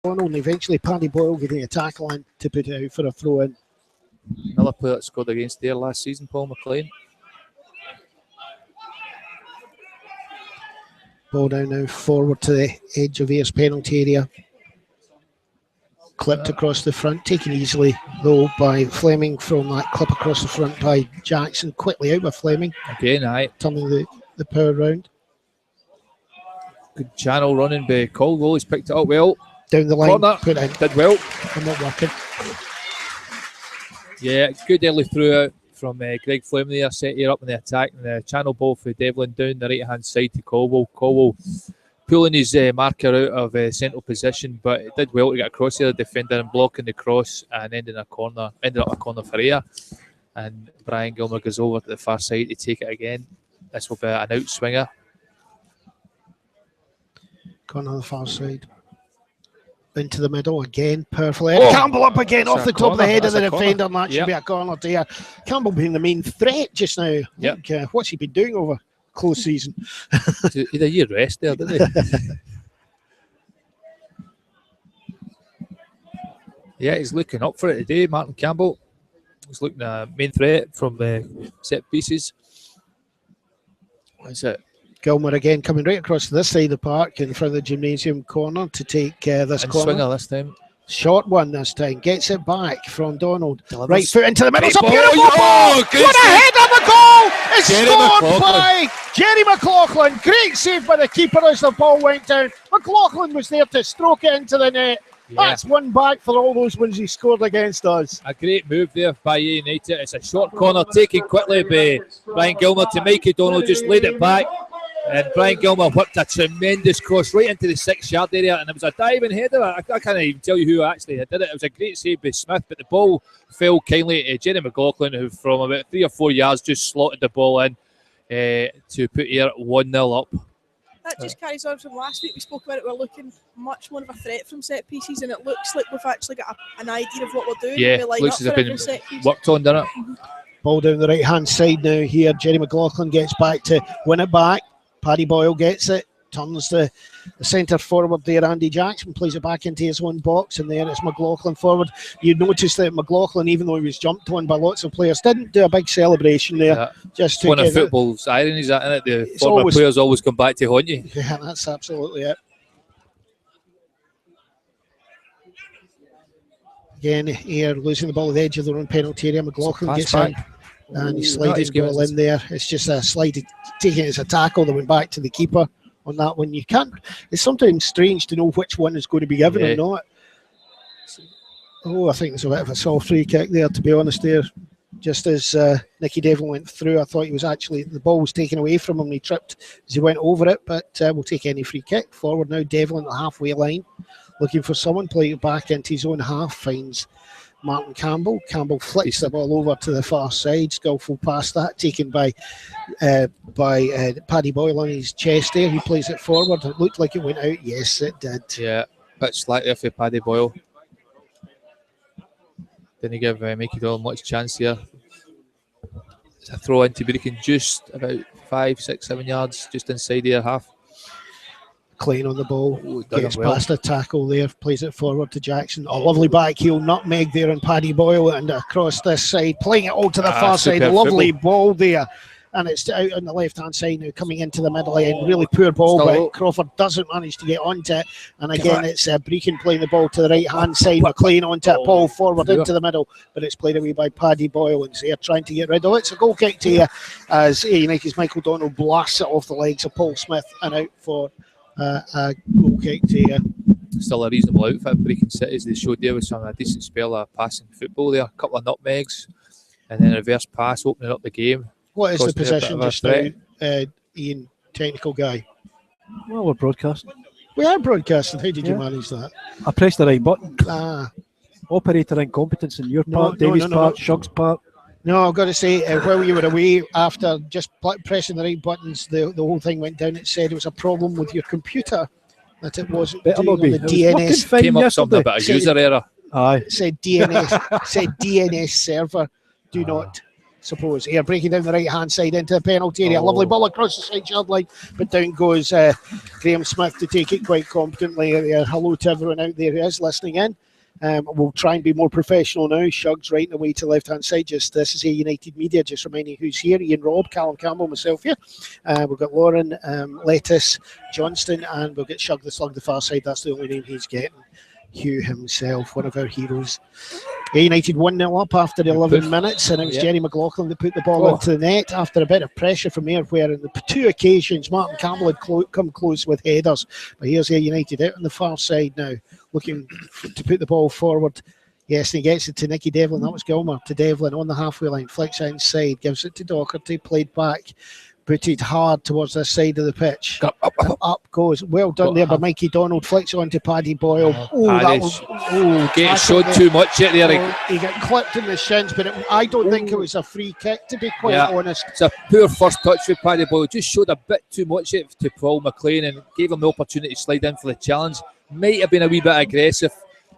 And eventually Paddy Boyle getting a tackle in to put it out for a throw in. Another player that scored against there last season, Paul McLean. Ball down now forward to the edge of Ayers penalty area. Clipped across the front, taken easily though by Fleming from that clip across the front by Jackson. Quickly out by Fleming. Again, turning the power round. Good channel running by Caldwell. He's picked it up well. Down the line, corner, put in. Did well. I'm not working. Yeah, good early through out from Greg Fleming there, set here up in the attack. And the channel ball for Devlin down the right-hand side to Caldwell. Caldwell pulling his marker out of central position, but it did well to get across the defender and blocking the cross and ended up a corner for Ayr. And Brian Gilmer goes over to the far side to take it again. This will be an out swinger. Corner on the far side. Into the middle again, perfectly. Campbell up again off the top of the head of the defender, and that should be a corner there. Campbell being the main threat just now. What's he been doing over close season? He had a year rest there, didn't he? Yeah, he's looking up for it today, Martin Campbell. He's looking a main threat from set pieces. What is it? Gilmer again coming right across to this side of the park in front of the gymnasium corner to take this and corner. Swinger this time. Short one this time. Gets it back from Donald. Right foot into the middle. It's a ball. beautiful ball. What a head of a goal! It's scored by Jerry McLaughlin. Great save by the keeper as the ball went down. McLaughlin was there to stroke it into the net. Yeah. That's one back for all those ones he scored against us. A great move there by United. It's a short corner taken quickly by Brian Gilmer to Mikey Donald. Just laid it back. And Brian Gilmer whipped a tremendous cross right into the 6-yard area, and it was a diving header. I can't even tell you who actually did it. It was a great save by Smith, but the ball fell kindly to Jerry McLaughlin, who from about 3 or 4 yards just slotted the ball in to put Ayr 1-0 up. That just carries on from last week. We spoke about it. We're looking much more of a threat from set pieces, and it looks like we've actually got an idea of what we're doing. Yeah, looks as if it's been worked on, doesn't it? Ball down the right-hand side now here. Jerry McLaughlin gets back to win it back. Paddy Boyle gets it, turns the centre forward there. Andy Jackson plays it back into his own box, and there it's McLaughlin forward. You notice that McLaughlin, even though he was jumped on by lots of players, didn't do a big celebration there. Yeah. Just one of football's ironies, isn't it? The former players always come back to haunt you. Yeah, that's absolutely it. Again, here losing the ball at the edge of their own penalty area. McLaughlin gets in. And he's sliding the ball in there. It's just a slide, taking it as a tackle that went back to the keeper on that one. You can't, it's sometimes strange to know which one is going to be given or not. Oh, I think there's a bit of a soft free kick there, to be honest there. Just as Nicky Devlin went through, I thought he was actually, the ball was taken away from him and he tripped as he went over it, but we'll take any free kick. Forward now, Devlin at the halfway line, looking for someone, playing it back into his own half, finds Martin Campbell. Campbell flicks the ball over to the far side. Skillful pass that, taken by Paddy Boyle on his chest there. He plays it forward. It looked like it went out. Yes, it did. Yeah, bit slightly for Paddy Boyle. Didn't give Mickey Doyle much chance here. It's a throw into Brechin just about 5, 6, 7 yards just inside their half. Clean on the ball, gets past a tackle there, plays it forward to Jackson. A lovely back heel nutmeg there on Paddy Boyle, and across this side, playing it all to the far side. Lovely ball there, and it's out on the left-hand side now, coming into the middle end. Really poor ball, but Crawford doesn't manage to get onto it. And again, it's Brechin playing the ball to the right-hand side. McLean onto it, ball forward into the middle, but it's played away by Paddy Boyle, and they're trying to get rid of it. It's a goal kick to you as United's Michael Donald blasts it off the legs of Paul Smith and out for a goal kick to you. Still a reasonable outfit, Brechin City, as they showed there with a decent spell of passing football there. A couple of nutmegs, and then a reverse pass, opening up the game. What is the position just now, Ian, technical guy? Well, we're broadcasting. We are broadcasting. How did you manage that? I pressed the right button. Ah. Operator incompetence in your part, Davy's part, Shug's part. No, I've got to say, while you were away, after just pressing the right buttons, the whole thing went down. It said it was a problem with your computer, that it wasn't doing on the DNS. Came up something about a user error. Aye. Said DNS server, do not suppose. Here, breaking down the right-hand side into the penalty area. Lovely ball across the side-yard line, but down goes Graham Smith to take it quite competently. Hello to everyone out there who is listening in. We'll try and be more professional now. Shug's right away to left-hand side. This is a United Media. Just reminding who's here. Ian Robb, Callum Campbell, myself here. We've got Lauren, Lettuce, Johnston, and we'll get Shug the Slug the far side. That's the only name he's getting. Hugh himself, one of our heroes. United 1-0 up after 11 minutes, and it was Jerry McLaughlin that put the ball into the net after a bit of pressure from there, where in the 2 occasions Martin Campbell had come close with headers. But here's United out on the far side now, looking to put the ball forward. Yes, and he gets it to Nicky Devlin. That was Gilmer to Devlin on the halfway line, flicks inside, gives it to Docherty, played back. Booted hard towards this side of the pitch. Up goes. Well done there by Mikey Donald. Flicks on to Paddy Boyle. That was getting showed too much at there. He got clipped in the shins, but I don't think it was a free kick, to be quite honest. It's a poor first touch with Paddy Boyle. Just showed a bit too much to Paul McLean and gave him the opportunity to slide in for the challenge. Might have been a wee bit aggressive.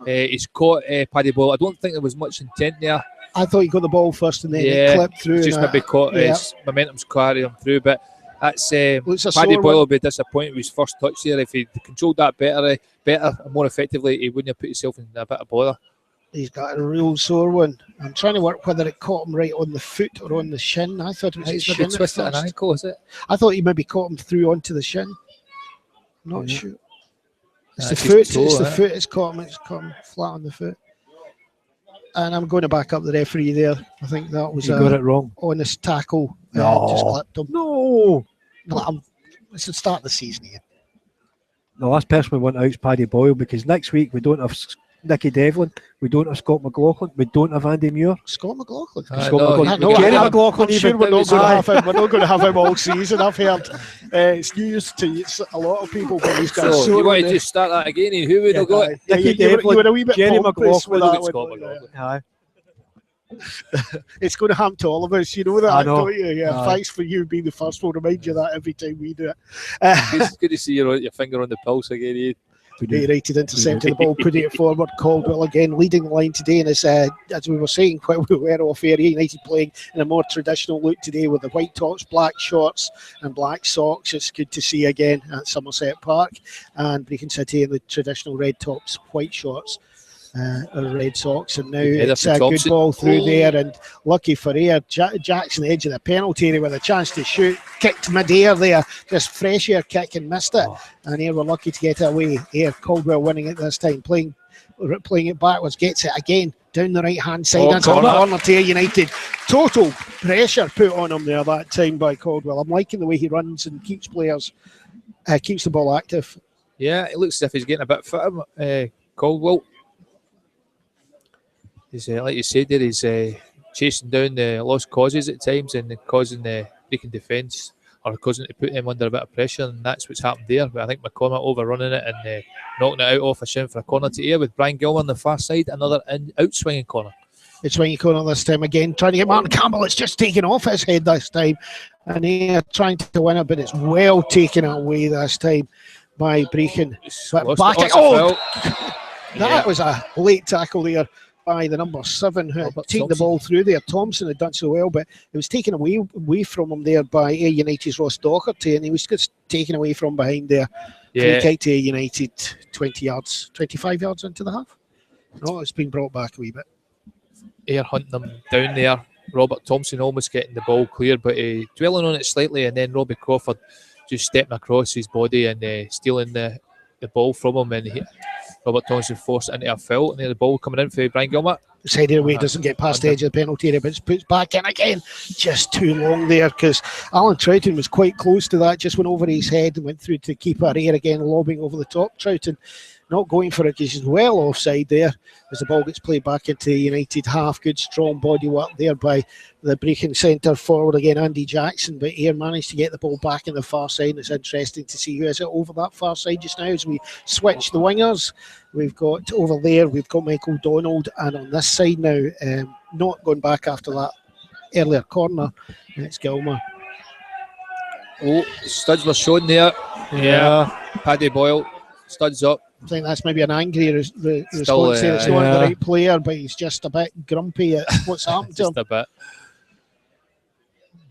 He's caught Paddy Boyle. I don't think there was much intent there. I thought he got the ball first and then it clipped through. Just maybe caught his momentum's carrying him through, but that's Paddy Boyle will be disappointed with his first touch there. If he controlled that better and more effectively, he wouldn't have put himself in a bit of bother. He's got a real sore one. I'm trying to work whether it caught him right on the foot or on the shin. I thought it was his shin. Twisted an ankle, is it? I thought he maybe caught him through onto the shin. Not sure. It's the foot. It's the foot. It's caught him flat on the foot. And I'm going to back up the referee there. I think that was got it wrong. Honest tackle. Just clipped him. No. It's the start of the season here. The last person we want out is Paddy Boyle, because next week we don't have Nicky Devlin, we don't have Scott McLaughlin, we don't have Andy Muir. Scott McLaughlin? Jerry McLaughlin. I'm sure we're not going to have him all season. I've heard it's news to a lot of people. But he's got so you want to just start that again? Who would have got? Nicky Devlin, you were a wee bit Jerry McLaughlin, Scott McLaughlin. It's going to happen to all of us, you know that, don't you? Yeah. Aye. Thanks for you being the first one. Remind you that every time we do it. It's good to see your finger on the pulse again, Ian. United intercepting the ball, putting it forward. Caldwell again leading the line today, and as we were saying, quite we were off air. United playing in a more traditional look today with the white tops, black shorts, and black socks. It's good to see again at Somerset Park, and Brechin City in the traditional red tops, white shorts. Red socks, and now it's a good ball through there, and lucky for Ayr, Jackson the edge of the penalty area with a chance to shoot, kicked mid-air there, just fresh air kick and missed it, and Ayr were lucky to get it away. Ayr, Caldwell winning it this time, playing it backwards, gets it again down the right hand side. That's a corner to Ayr United. Total pressure put on him there that time by Caldwell. I'm liking the way he runs and keeps players, keeps the ball active. Yeah, it looks as if he's getting a bit fitter, Caldwell. He's, like you said there, he's chasing down the lost causes at times and causing the Brechin defence, or causing to put them under a bit of pressure, and that's what's happened there. But I think McCormack overrunning it and knocking it out off a shin for a corner to Ayr, with Brian Gilmer on the far side, another out-swinging corner. It's swinging corner this time again, trying to get Martin Campbell. It's just taken off his head this time, and Ayr trying to win it, but it's well taken away this time by Brechin. That was a late tackle there by the number 7 who had taken the ball through there. Thompson had done so well, but it was taken away from him there by Ayr United's Ross Docherty, and he was just taken away from behind there. Free kick to Ayr United, 25 yards into the half. No, it's been brought back a wee bit. Ayr hunting them down there. Robert Thompson almost getting the ball clear, but dwelling on it slightly, and then Robbie Crawford just stepping across his body and stealing the ball from him, and Robert Thompson forced it into a foul, and the ball coming in for Brian Gilmer. It's headed away, doesn't get past the edge of the penalty area, but it's put back in again. Just too long there, because Alan Troughton was quite close to that, just went over his head and went through to keeper. Ayr again lobbing over the top. Troughton not going for it because he's well offside there as the ball gets played back into the United half. Good strong body work there by the Brechin centre forward again, Andy Jackson, but Ayr managed to get the ball back in the far side, and it's interesting to see who is it over that far side just now as we switch the wingers. We've got over there, we've got Michael Donald, and on this side now, not going back after that earlier corner, it's Gilmer. Oh, studs were shown there. Yeah. Paddy Boyle, studs up. I think that's maybe an angry response there. It's not the right player, but he's just a bit grumpy at what's happened to him. Just a bit.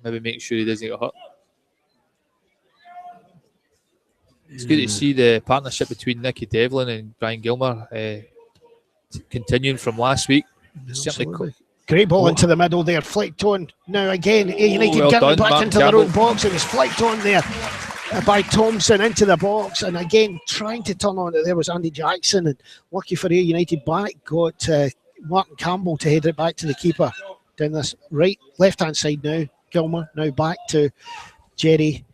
maybe make sure he doesn't get hurt. It's good to see the partnership between Nicky Devlin and Brian Gilmer continuing from last week. Absolutely. Great ball into the middle there, flicked on. Now again, United well getting done, back Martin into Campbell. their own box, and it's flicked on there by Thompson into the box, and again trying to turn on it. There was Andy Jackson, and lucky for Ayr United back got Martin Campbell to head it back to the keeper down this left hand side now. Gilmer now back to Jerry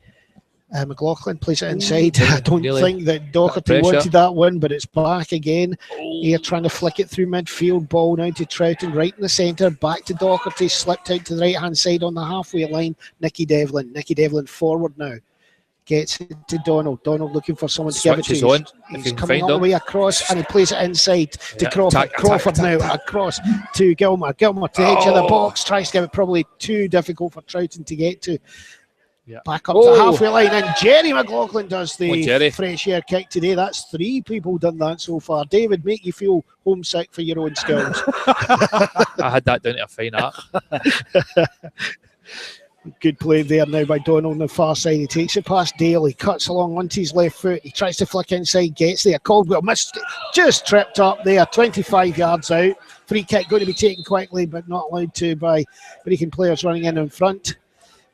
McLaughlin, plays it inside. I don't think that Doherty wanted that one, but it's back again. Ayr trying to flick it through midfield. Ball now to Troughton, right in the centre. Back to Doherty, slipped out to the right hand side on the halfway line. Nicky Devlin. Nicky Devlin forward now. Gets it to Donald. Donald looking for someone to give it to. He's coming all the way across, and he plays it inside to Crawford. Crawford now across to Gilmer. Gilmer to the edge of the box. Tries to give it, probably too difficult for Troughton to get to. Back up to the halfway line, and Jerry McLaughlin does the fresh air kick today. That's 3 people done that so far. David, make you feel homesick for your own skills. I had that down to a fine art. Good play there now by Donald on the far side. He takes it past Daly, cuts along onto his left foot. He tries to flick inside, gets there. Caldwell missed, just tripped up there, 25 yards out. Free kick going to be taken quickly, but not allowed to by Brechin players running in front.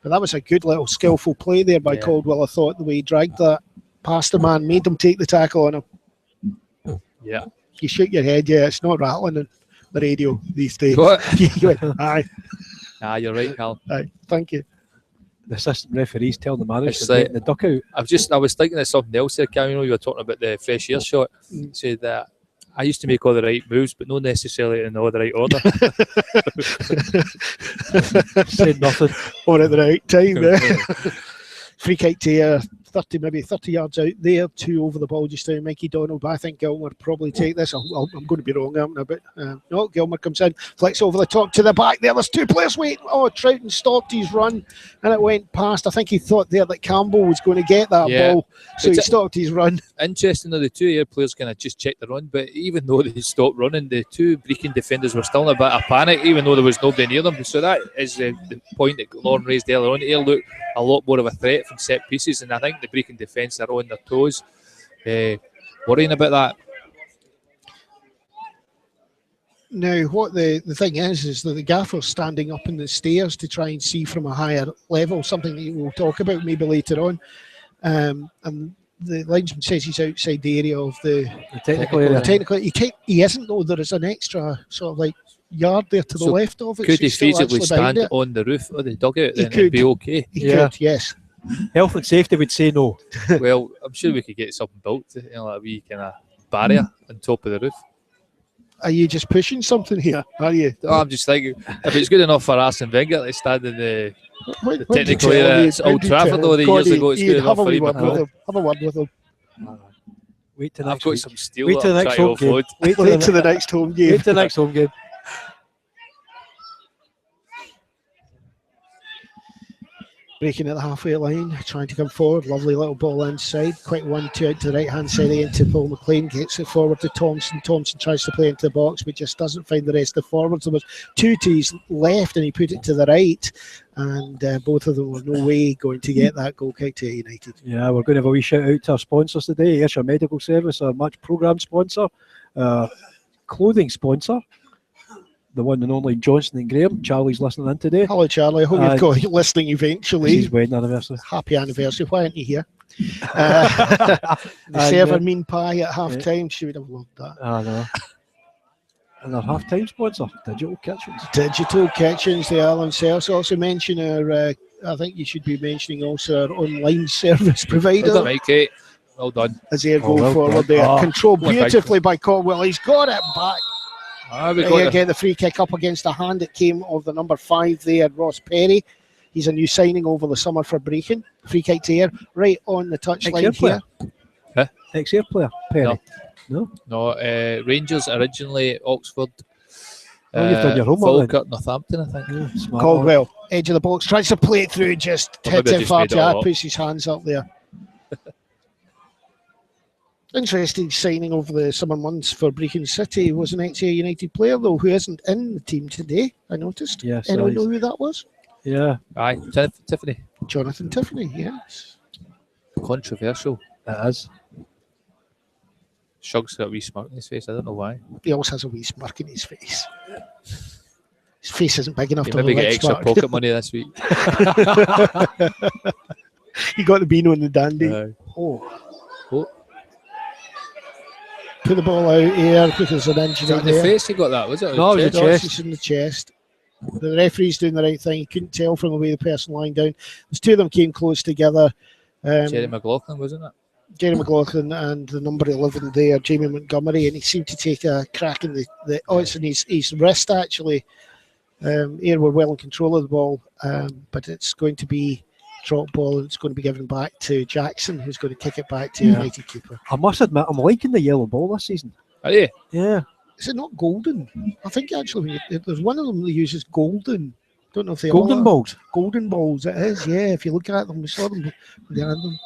But that was a good little skillful play there by Caldwell, I thought, the way he dragged that past the man, made him take the tackle on him. Yeah. You shake your head, it's not rattling on the radio these days. What? Aye. You're right, Cal. Aye, thank you. The assistant referees tell the manager It's to like- get the duck out. I was thinking of something else there, Cal. You know, you were talking about the fresh air shot. Said that I used to make all the right moves, but not necessarily in all the right order. Said nothing. Or at the right time there. Free kick to 30 yards out there, 2 over the ball just now. Mikey Donald, but I think Gilmer probably take this. I'm going to be wrong, aren't I? But no, Gilmer comes in, flicks over the top to the back there. There's 2 players waiting. Oh, Troughton stopped his run and it went past. I think he thought there that Campbell was going to get that ball, so he stopped his run. Interesting that the 2 Ayr players kind of just checked the run, but even though they stopped running, the 2 Brechin defenders were still in a bit of panic, even though there was nobody near them. So that is the point that Lauren raised earlier on. Ayr looked a lot more of a threat from set pieces, and I think the Brechin defence are on their toes, worrying about that. Now, what the thing is that the gaffer's standing up in the stairs to try and see from a higher level, something that we'll talk about maybe later on. And the linesman says he's outside the area of the technical area. Technically, he isn't, though. There is an extra sort of like yard there to the left of it. Could he feasibly stand on the roof of the dugout then and be okay? He could, yes. Health and safety would say no. Well, I'm sure we could get something built, like a wee kind of barrier on top of the roof. Are you just pushing something here? Are you? Oh, I'm just thinking, if it's good enough for Arsene Wenger to stand in the technical area at Old Trafford all the years ago, it's good enough for him. Have a word with him. Wait till I've got some steel. Wait till the next home game. Wait till the next home game. Wait till the next home game. Breaking at the halfway line, trying to come forward. Lovely little ball inside. Quick 1-2 out to the right hand side again to Paul McLean. Gets it forward to Thompson. Thompson tries to play into the box, but just doesn't find the rest of the forwards. There was 2 to his left, and he put it to the right. And both of them were no way going to get that goal kick to United. Yeah, we're going to have a wee shout out to our sponsors today. Ayrshire Medical Service, our match programme sponsor, clothing sponsor, the one and only Johnson and Graham. Charlie's listening in today. Hello, Charlie. I hope you've got listening eventually. It's his wedding anniversary. Happy anniversary. Why aren't you here? The server mean pie at half time. She would have loved that. I know. And our half-time sponsor, Digital Kitchens. Digital Kitchens, they are themselves. Also mention our, I think you should be mentioning also our online service provider. Well done, Kate. Well done. As they go forward there. Controlled beautifully by Caldwell. He's got it back. Get the free kick up against the hand. It came of the number 5 there, Ross Perry. He's a new signing over the summer for Brechin. Free kick to Ayr, right on the touchline here. Huh? Ex-Ayr player, Perry. No, Rangers originally, Oxford. You've done your homework. Falkirk, Northampton, I think. Yeah, Caldwell, edge of the box, tries to play it through, just hits it far too hard, puts his hands up there. Interesting signing over the summer months for Brechin City. Was an ex-Ayr United player, though, who isn't in the team today, I noticed. Yes, anyone know who that was? Yeah, Aye, Tiffany. Jonathan Tiffany, yes. Controversial. it is. Shug's got a wee smirk in his face. I don't know why. He always has a wee smirk in his face. His face isn't big enough He to maybe look get like extra smirk. pocket money this week. He got the Beano and the Dandy. Oh, Put the ball out here because there's an is injury that in the there. face he got that? Was it? No, it was Chest? the chest. It's in the chest. The referee's doing the right thing. You couldn't tell from the way the person lying down. There's two of them came close together. Jerry McLaughlin, wasn't it? Jerry McLaughlin and the number 11 there, Jamie Montgomery, and he seemed to take a crack in the it's in his wrist actually. Here we're well in control of the ball, but it's going to be drop ball and it's going to be given back to Jackson, who's going to kick it back to United keeper. I must admit, I'm liking the yellow ball this season. Are you? Yeah. Is it not golden? I think actually there's one of them that uses golden. Don't know if they Golden are. balls. Golden balls, it is, yeah. If you look at them, we saw them when they had them.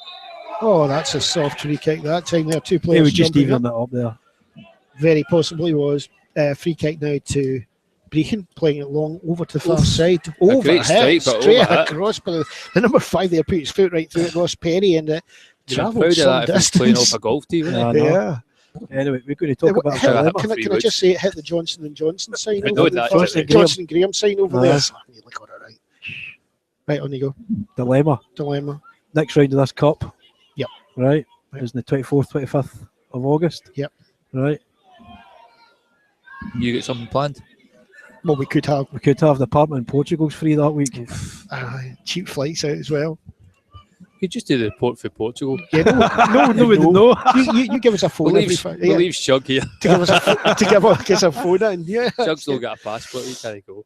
Oh, that's a soft free kick that time. There are two players. He was just jumping even up. it up there. Very possibly was. Free kick now to Brechin, playing it long over to the far side. A great strike, but straight over across. But the number 5 there put his foot right through it, Ross Perry, and it You'd have travelled proud of some that if he's playing distance. off a golf tee, wouldn't Yeah, I he? know. Yeah. Anyway, we're going to talk about Hit- dilemma. Can can I just say it hit the Johnson and Johnson sign I over know there? that, didn't it? Johnson Graham sign over there. Aye. So I nearly got it right. Right, on you go. Dilemma. Dilemma. Next round of this cup. Yep. Right. Right. Is the 24th, 25th of August. Yep. Right. You got something planned? Well, we could have We could have the apartment in Portugal's free that week. cheap flights out as well. You could just do the report for Portugal. Yeah, no, we didn't know. You give us a phone We'll every leave, we'll leave Shug here. to give us a phone in. Yeah, Shug's still got a passport. He can't go.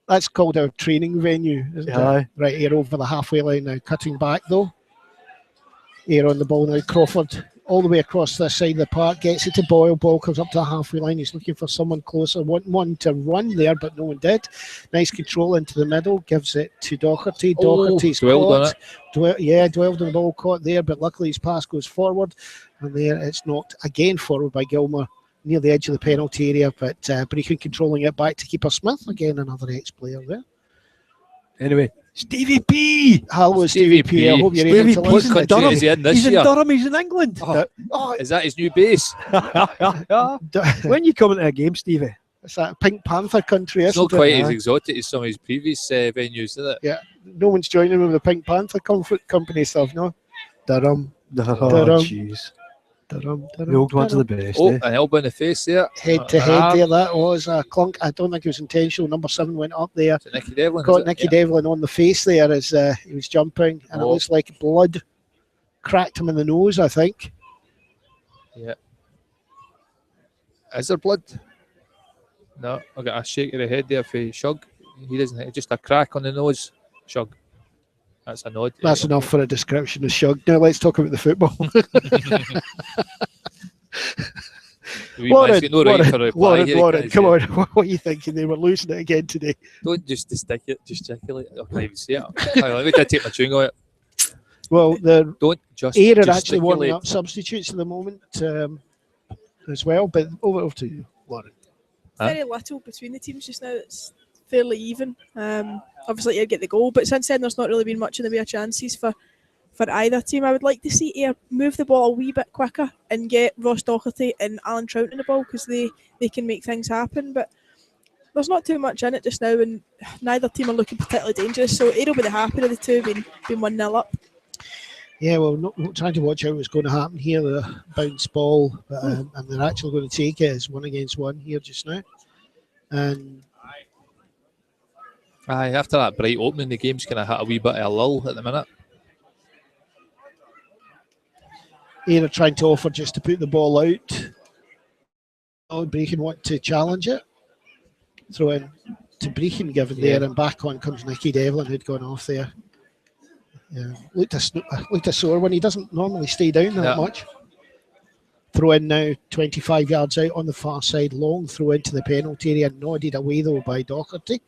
that's called a training venue, isn't it? Aye. Right here over the halfway line now, cutting back though. Here on the ball now, Crawford all the way across this side of the park, gets it to Boyle. Ball comes up to the halfway line. He's looking for someone closer. One to run there, but no one did. Nice control into the middle. Gives it to Doherty. Doherty's dwelled on caught. Dwelled on the ball, caught there, but luckily his pass goes forward. And there it's knocked again forward by Gilmer near the edge of the penalty area, but Brechin controlling it back to keeper Smith. Again, another ex-player there. Anyway, Stevie P. Hello, Stevie P. I hope you're Stevie able to P. listen. What country is he in this He's in year? Durham. He's in England. Oh, Is that his new base? When you come into a game, Stevie? it's that Pink Panther country, It's isn't not quite it? as exotic as some of his previous venues, is it? No one's joining with the Pink Panther company stuff, no? Durham, Oh, Durham. jeez. Durham. The old ones are the best. Oh, eh? an elbow in the face there. Head to head there, that was a clunk. I don't think it was intentional. Number 7 went up there. Is it Nicky Devlin? Got is it? Nicky Yeah. Devlin on the face there as he was jumping, and it Oh. looks like blood cracked him in the nose, I think. Is there blood? No, I got a shake of the head there for Shug. He doesn't. Just a crack on the nose. Shug. That's a nod. That's enough for a description of Shug. Now let's talk about the football. Lauren, come on. What are you thinking? They were losing it again today. Don't just stick it. Gesticulate. I can't even say it. Let me take my chewing on it. Well, the Don't just. Ayr are actually warming gesticulate. up substitutes at the moment as well. But over to you, Lauren. Very little between the teams just now. It's fairly even. Obviously, you get the goal, but since then, there's not really been much in the way of chances for either team. I would like to see Ayr move the ball a wee bit quicker and get Ross Doherty and Alan Trout in the ball because they can make things happen. But there's not too much in it just now, and neither team are looking particularly dangerous. So Ayr will be the happier of the two, being 1-0 up. Yeah, well, not trying to watch out what's going to happen here. The bounce ball, and they're actually going to take it as 1-against-1 here just now. And Aye, after that bright opening, the game's kind of hit a wee bit of a lull at the minute. Ayr are trying to offer just to put the ball out. Brechin want to challenge it. Throw in to Brechin given there, and back on comes Nicky Devlin, who'd gone off there. Yeah, looked a sore one. He doesn't normally stay down that much. Throw in now, 25 yards out on the far side. Long throw into the penalty area. Nodded away though by Doherty.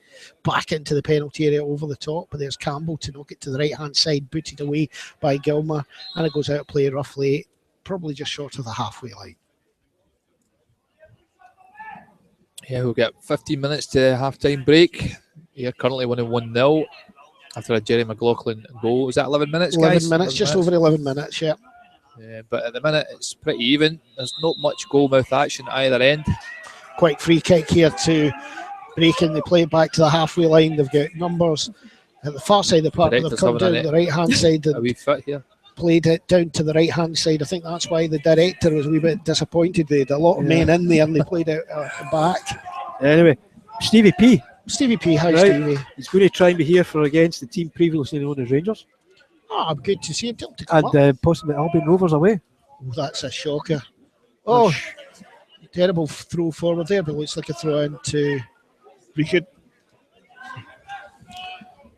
Back into the penalty area over the top. But there's Campbell to knock it to the right hand side. Booted away by Gilmer. And it goes out of play roughly, probably just short of the halfway line. Yeah, we'll get 15 minutes to half-time break. here, currently winning 1-0 after a Jerry McLaughlin goal. Was that 11 minutes, 11 guys? minutes, just over 11 minutes, yeah. But at the minute, it's pretty even. There's not much goal-mouth action either end. Quick free kick here to Brechin. They play it back to the halfway line. They've got numbers at the far side of the park, but they've come down the right-hand side a wee fit here. Played it down to the right-hand side. I think that's why the director was a wee bit disappointed. They had a lot of men in there and they played out back. Anyway, Stevie P. How's Right. Stevie? He's going to try and be here for against the team previously known as Rangers. Oh, good to see him. Tell him to come up. And possibly Albion Rovers away. Oh, that's a shocker. Oh, terrible throw forward there, but looks like a throw in to Brechin.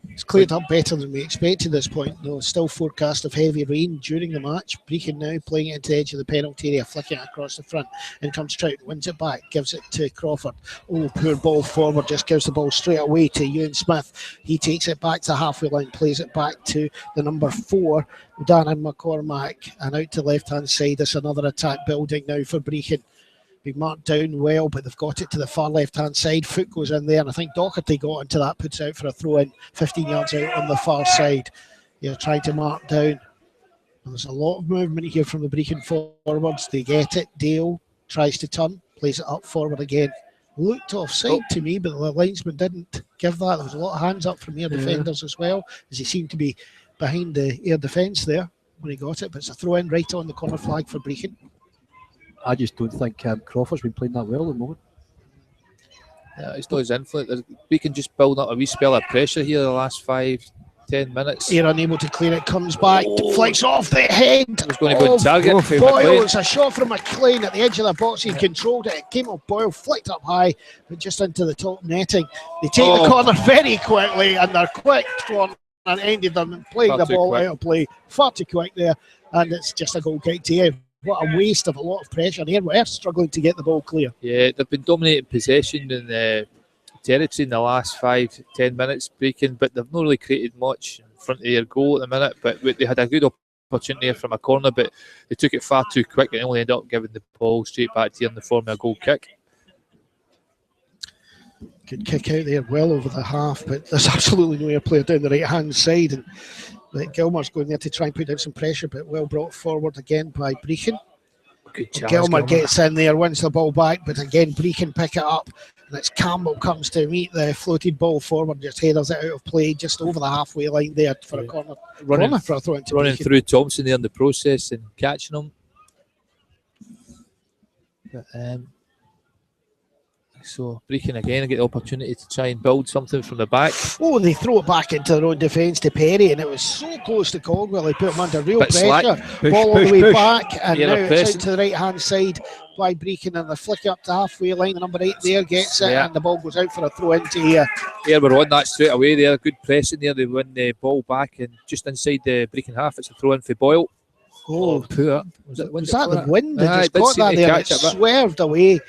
It's cleared up better than we expected at this point, though. Still forecast of heavy rain during the match. Brechin now playing it into the edge of the penalty area, flicking it across the front. In comes Trout, wins it back, gives it to Crawford. Oh, poor ball forward, just gives the ball straight away to Ewan Smith. He takes it back to the halfway line, plays it back to the number 4, Darren McCormack, and out to the left-hand side. It's another attack building now for Brechin. Been marked down well, but they've got it to the far left-hand side. Foot goes in there, and I think Doherty got into that, puts out for a throw-in, 15 yards out on the far side. You're trying to mark down. And there's a lot of movement here from the Brechin forwards. They get it. Dale tries to turn, plays it up forward again. Looked offside to me, but the linesman didn't give that. There was a lot of hands up from Air defenders as well, as he seemed to be behind the Air defence there when he got it. But it's a throw-in right on the corner flag for Brechin. I just don't think Crawford's been playing that well at the moment. Yeah, it's not his influence. We can just build up a wee spell of pressure here the last 5-10 minutes. They're unable to clear it, comes back, flicks off the head. He was going to go and target for Boyle. McLean. It's a shot from McLean at the edge of the box. He controlled it. It came off Boyle, flicked up high, but just into the top netting. They take the corner very quickly, and they're quick one and ended them playing the ball out of play. Far too quick there, and it's just a goal kick to Air. What a waste of a lot of pressure here. We're struggling to get the ball clear. Yeah, they've been dominating possession in the territory in the last 5-10 minutes, Brechin, but they've not really created much in front of their goal at the minute. But they had a good opportunity there from a corner, but they took it far too quick and only ended up giving the ball straight back to you in the form of a goal kick. Good kick out there, well over the half, but there's absolutely no air player down the right-hand side. And Gilmour's going there to try and put down some pressure, but well brought forward again by Brechin. Gilmour gets in there, wins the ball back, but again Brechin pick it up, and it's Campbell comes to meet the floated ball forward, just headers it out of play just over the halfway line there for a corner. Running for a throw into running Brechin. through Thompson there in the process and catching him. But, so Brechin again get the opportunity to try and build something from the back. Oh, they throw it back into their own defence to Perry, and it was so close to Caldwell. He put him under real pressure. Ball all the way back, and now it's out to the right-hand side by Brechin, and they're flicking up to halfway line. The number 8 there gets it, and the ball goes out for a throw into here. Yeah, we're on that straight away there. Good pressing there. They win the ball back, and just inside the Brechin half, it's a throw in for Boyle. Oh, poor. Was that the wind that just got that there? It swerved away.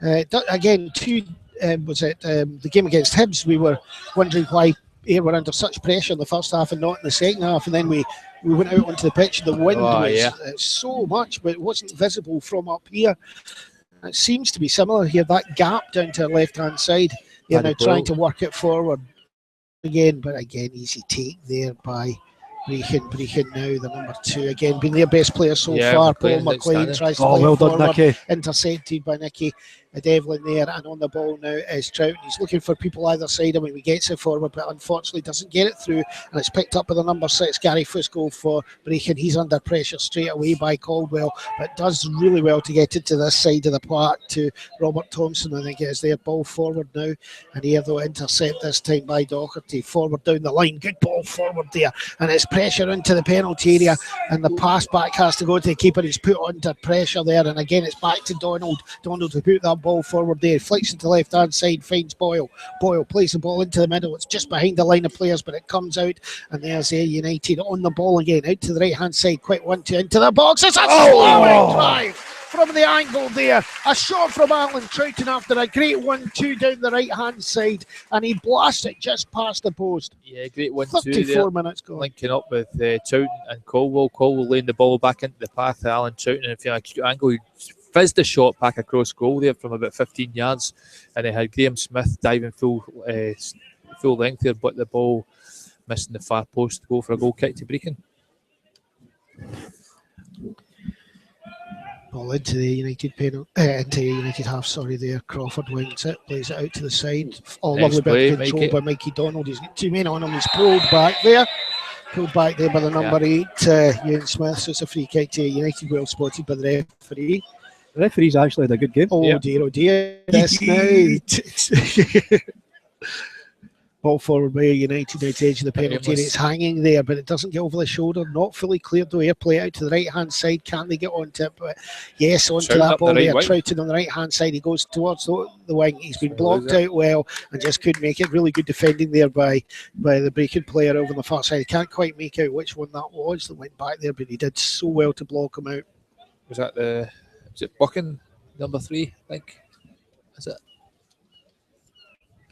Again, the game against Hibs, we were wondering why Ayr were under such pressure in the first half and not in the second half, and then we went out onto the pitch. The wind was so much, but it wasn't visible from up here. It seems to be similar here, that gap down to the left-hand side. They're now trying to work it forward again, but again, easy take there by Brechin now, the number 2, again being their best player so far. Paul McLean tries to play well forward, done, Nicky. Intercepted by Nicky Devlin there, and on the ball now is Trout. He's looking for people either side of him. He gets it forward, but unfortunately doesn't get it through, and it's picked up by the number 6, Gary Fusco for Brechin. He's under pressure straight away by Caldwell, but does really well to get it to this side of the park to Robert Thompson. I think it is their ball forward now, and here though intercept this time by Doherty. Forward down the line, good ball forward there, and it's pressure into the penalty area, and the pass back has to go to the keeper. He's put under pressure there, and again it's back to Donald to put that ball forward there, flicks it to the left hand side, finds Boyle plays the ball into the middle. It's just behind the line of players, but it comes out, and there's Ayr United on the ball again, out to the right hand side, quick 1-2 into the box. It's a slowing drive from the angle there, a shot from Alan Troughton after a great 1-2 down the right hand side, and he blasts it just past the post. Yeah, great 1-2 34 there. minutes gone. Linking up with Troughton and Caldwell laying the ball back into the path of Alan Troughton, and if you have an acute angle, he fizzed the shot back across goal there from about 15 yards, and it had Graham Smith diving full length there, but the ball missing the far post to go for a goal kick to Brechin. Ball into the United into the United half. Sorry, there. Crawford wins it, plays it out to the side. Lovely bit of control by Mikey Donald. He's got 2 men on him. He's pulled back there by the number 8, Ewan Smith. So it's a free kick to United. Well spotted by the referee. The referee's actually had a good game. Oh dear. This now. Ball forward by United out to edge of the penalty, and it's hanging there, but it doesn't get over the shoulder. Not fully cleared though. Airplay out to the right hand side. Can they get onto it? But yes, onto that ball there. Trouton on the right hand side. He goes towards the wing. He's been blocked out well and just couldn't make it. Really good defending there by the Brechin player over on the far side. He can't quite make out which one that was that went back there, but he did so well to block him out. Was it Buchan, number 3, I think? Is it?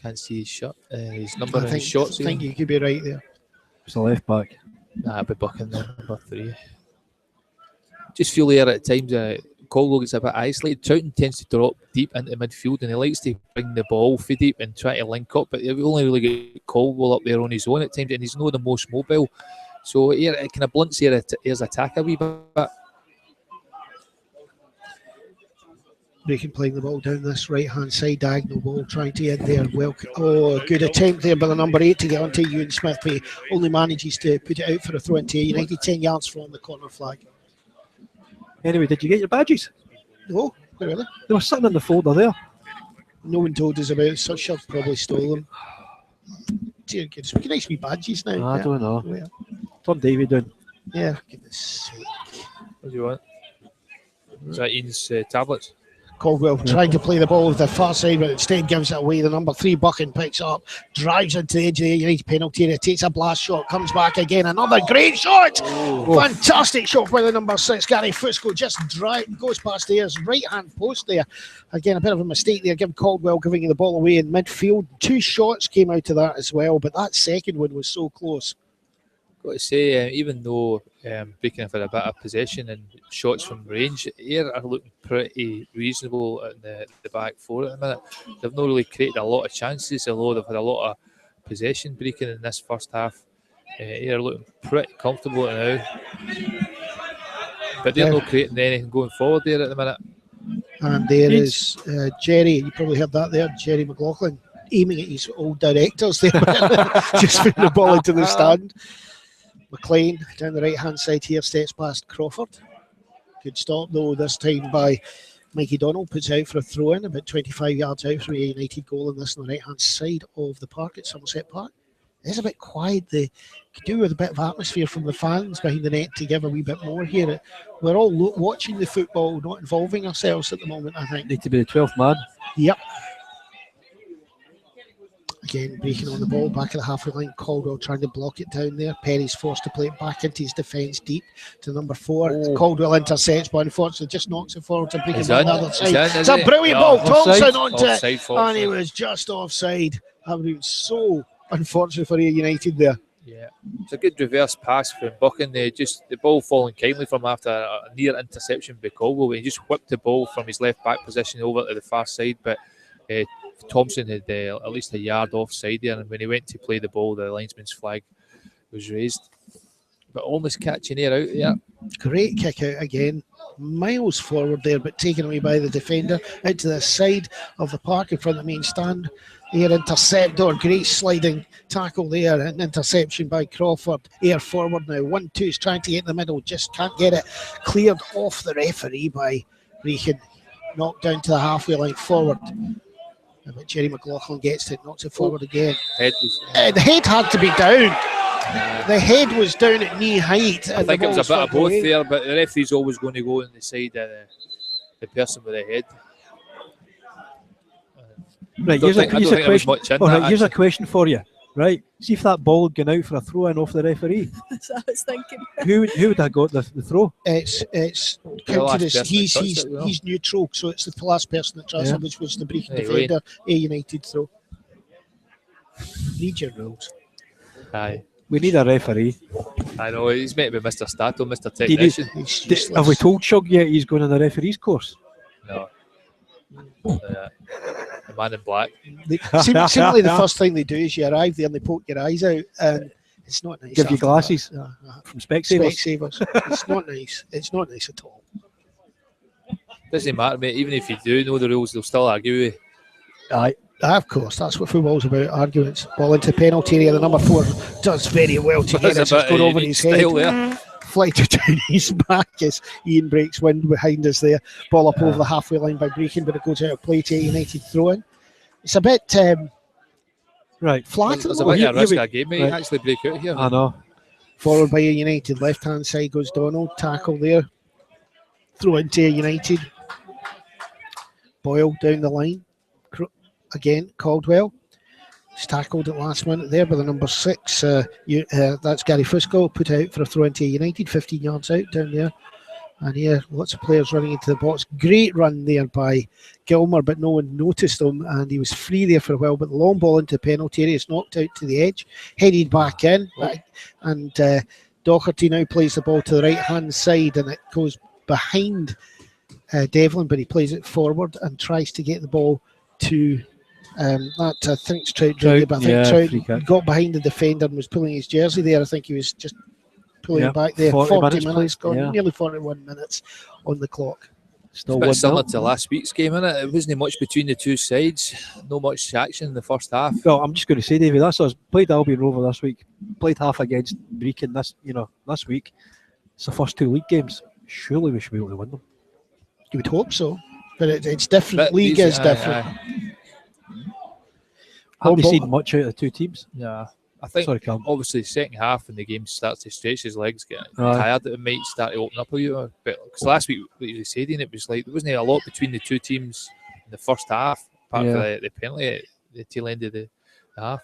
Can't see his shot. His number and his shots. I think you could be right there. It's the left back. Nah, it'd be Buchan there, number 3. Just feel there at times Caldwell gets a bit isolated. Trouton tends to drop deep into midfield and he likes to bring the ball for deep and try to link up, but we only really get Caldwell up there on his own at times, and he's not the most mobile. So here it kind of blunts his attack a wee bit. Brechin playing the ball down this right-hand side, diagonal ball, trying to end there. Well, good attempt there by the number 8 to get onto Ewan Smith, but he only manages to put it out for a throw into United 10 yards from the corner flag. Anyway, did you get your badges? No, where are they? They were sitting in the folder there. No one told us about it, so I've probably stole them. Dear goodness, we can actually badges now. I don't know. Yeah. Turn David down. Yeah, for goodness sake. What do you want? Is that Ian's tablets? Caldwell trying to play the ball with the far side, but instead gives it away. The number 3 Buchan picks it up, drives into the edge of the United penalty area, takes a blast shot, comes back again. Another great shot! Oh. Fantastic shot by the number 6, Gary Fusco. Just goes past his right hand post there. Again, a bit of a mistake there, Caldwell giving the ball away in midfield. 2 shots came out of that as well, but that second one was so close. Got to say, even though Brechin have had a bit of possession and shots from range, here are looking pretty reasonable in the back 4 at the minute. They've not really created a lot of chances, although they've had a lot of possession, Brechin, in this first half. Here are looking pretty comfortable now. But they're not creating anything going forward there at the minute. And there is Jerry, you probably heard that there, Jerry McLaughlin, aiming at his old directors there, just putting the ball into the stand. McLean down the right hand side here steps past Crawford. Good stop though this time by Mikey Donald, puts out for a throw in about 25 yards out from a United goal, in this on the right hand side of the park at Somerset Park. It's a bit quiet. They could do with a bit of atmosphere from the fans behind the net to give a wee bit more here. We're all watching the football, not involving ourselves at the moment, I think. Need to be the 12th man. Yep. Again, Brechin on the ball, back of the halfway line. Caldwell trying to block it down there. Perry's forced to play it back into his defence deep to number 4. Oh. Caldwell intercepts, but unfortunately just knocks it forward to Brechin on the other side. It's a brilliant ball. Thompson onto it, and he was just offside. That would be so unfortunate for United there. Yeah, it's a good reverse pass from Buchan. The ball falling kindly from after a near interception by Caldwell. He just whipped the ball from his left back position over to the far side, but Thompson had at least a yard offside there, and when he went to play the ball, the linesman's flag was raised. But almost catching air out there. Great kick out again. Miles forward there, but taken away by the defender. Out to the side of the park in front of the main stand. Air interceptor, great sliding tackle there. An interception by Crawford. Air forward now. 1-2 is trying to get in the middle. Just can't get it cleared off the referee by Brechin. Knocked down to the halfway line forward. But Jerry McLaughlin gets it, knocks it forward again. The head had to be down. The head was down at knee height. I think it was a bit of both there, but the referee's always going to go on the side of the person with the head. Right, here's a question for you. Right, see if that ball had gone out for a throw in off the referee. That's what I was thinking. Who would have got the throw? It's counted as he's neutral, so it's the last person that tries it, which was the Brechin defender. A United throw. Read your rules. Aye. We need a referee. I know, he's meant to be Mr. Stato, Mr. Technician. Have we told Shug yet he's going on the referee's course? No. The man in black. Seemingly the first thing they do is you arrive there and they poke your eyes out, and it's not nice. Give you glasses from Specsavers. It's not nice. It's not nice at all. Doesn't matter, mate. Even if you do know the rules, they'll still argue with you. Aye. Of course, that's what football's about, arguments. Ball into penalty area, the number 4 does very well to get it, just going over his head. There. Flighted down his back as Ian breaks wind behind us there. Ball up over the halfway line by Brechin, but it goes out of play to United throw-in. It's a bit flat. There's a bit of a risk of game, mate. Actually break out here. I know. Forward by United, left-hand side goes Donald, tackle there. Throw into United. Boyle down the line. Again, Caldwell. He's tackled at last minute there by the number 6. That's Gary Fusco, put out for a throw into United, 15 yards out down there. And here, lots of players running into the box. Great run there by Gilmer, but no one noticed him, and he was free there for a while. But the long ball into the penalty area is knocked out to the edge, headed back in, and Doherty now plays the ball to the right-hand side, and it goes behind Devlin, but he plays it forward and tries to get the ball to that. I think it's Trout, but I think Trout got behind the defender and was pulling his jersey there. I think he was just pulling back there. 40 minutes gone, nearly 41 minutes on the clock. Still it's a bit similar to last week's game, isn't it? It wasn't much between the two sides. No much action in the first half. Well, I'm just going to say, David, that's us. Played Albion Rover this week. Played half against Brechin this week. It's the first 2 league games. Surely we should be able to win them. You would hope so, but it's different. League is different. Have you seen much out of the two teams? Yeah. I think obviously second half when the game starts to stretch his legs, get tired, it might start to open up a little bit. Because last week, like you said, it was like there wasn't a lot between the two teams in the first half, apart from the penalty at the tail end of the half.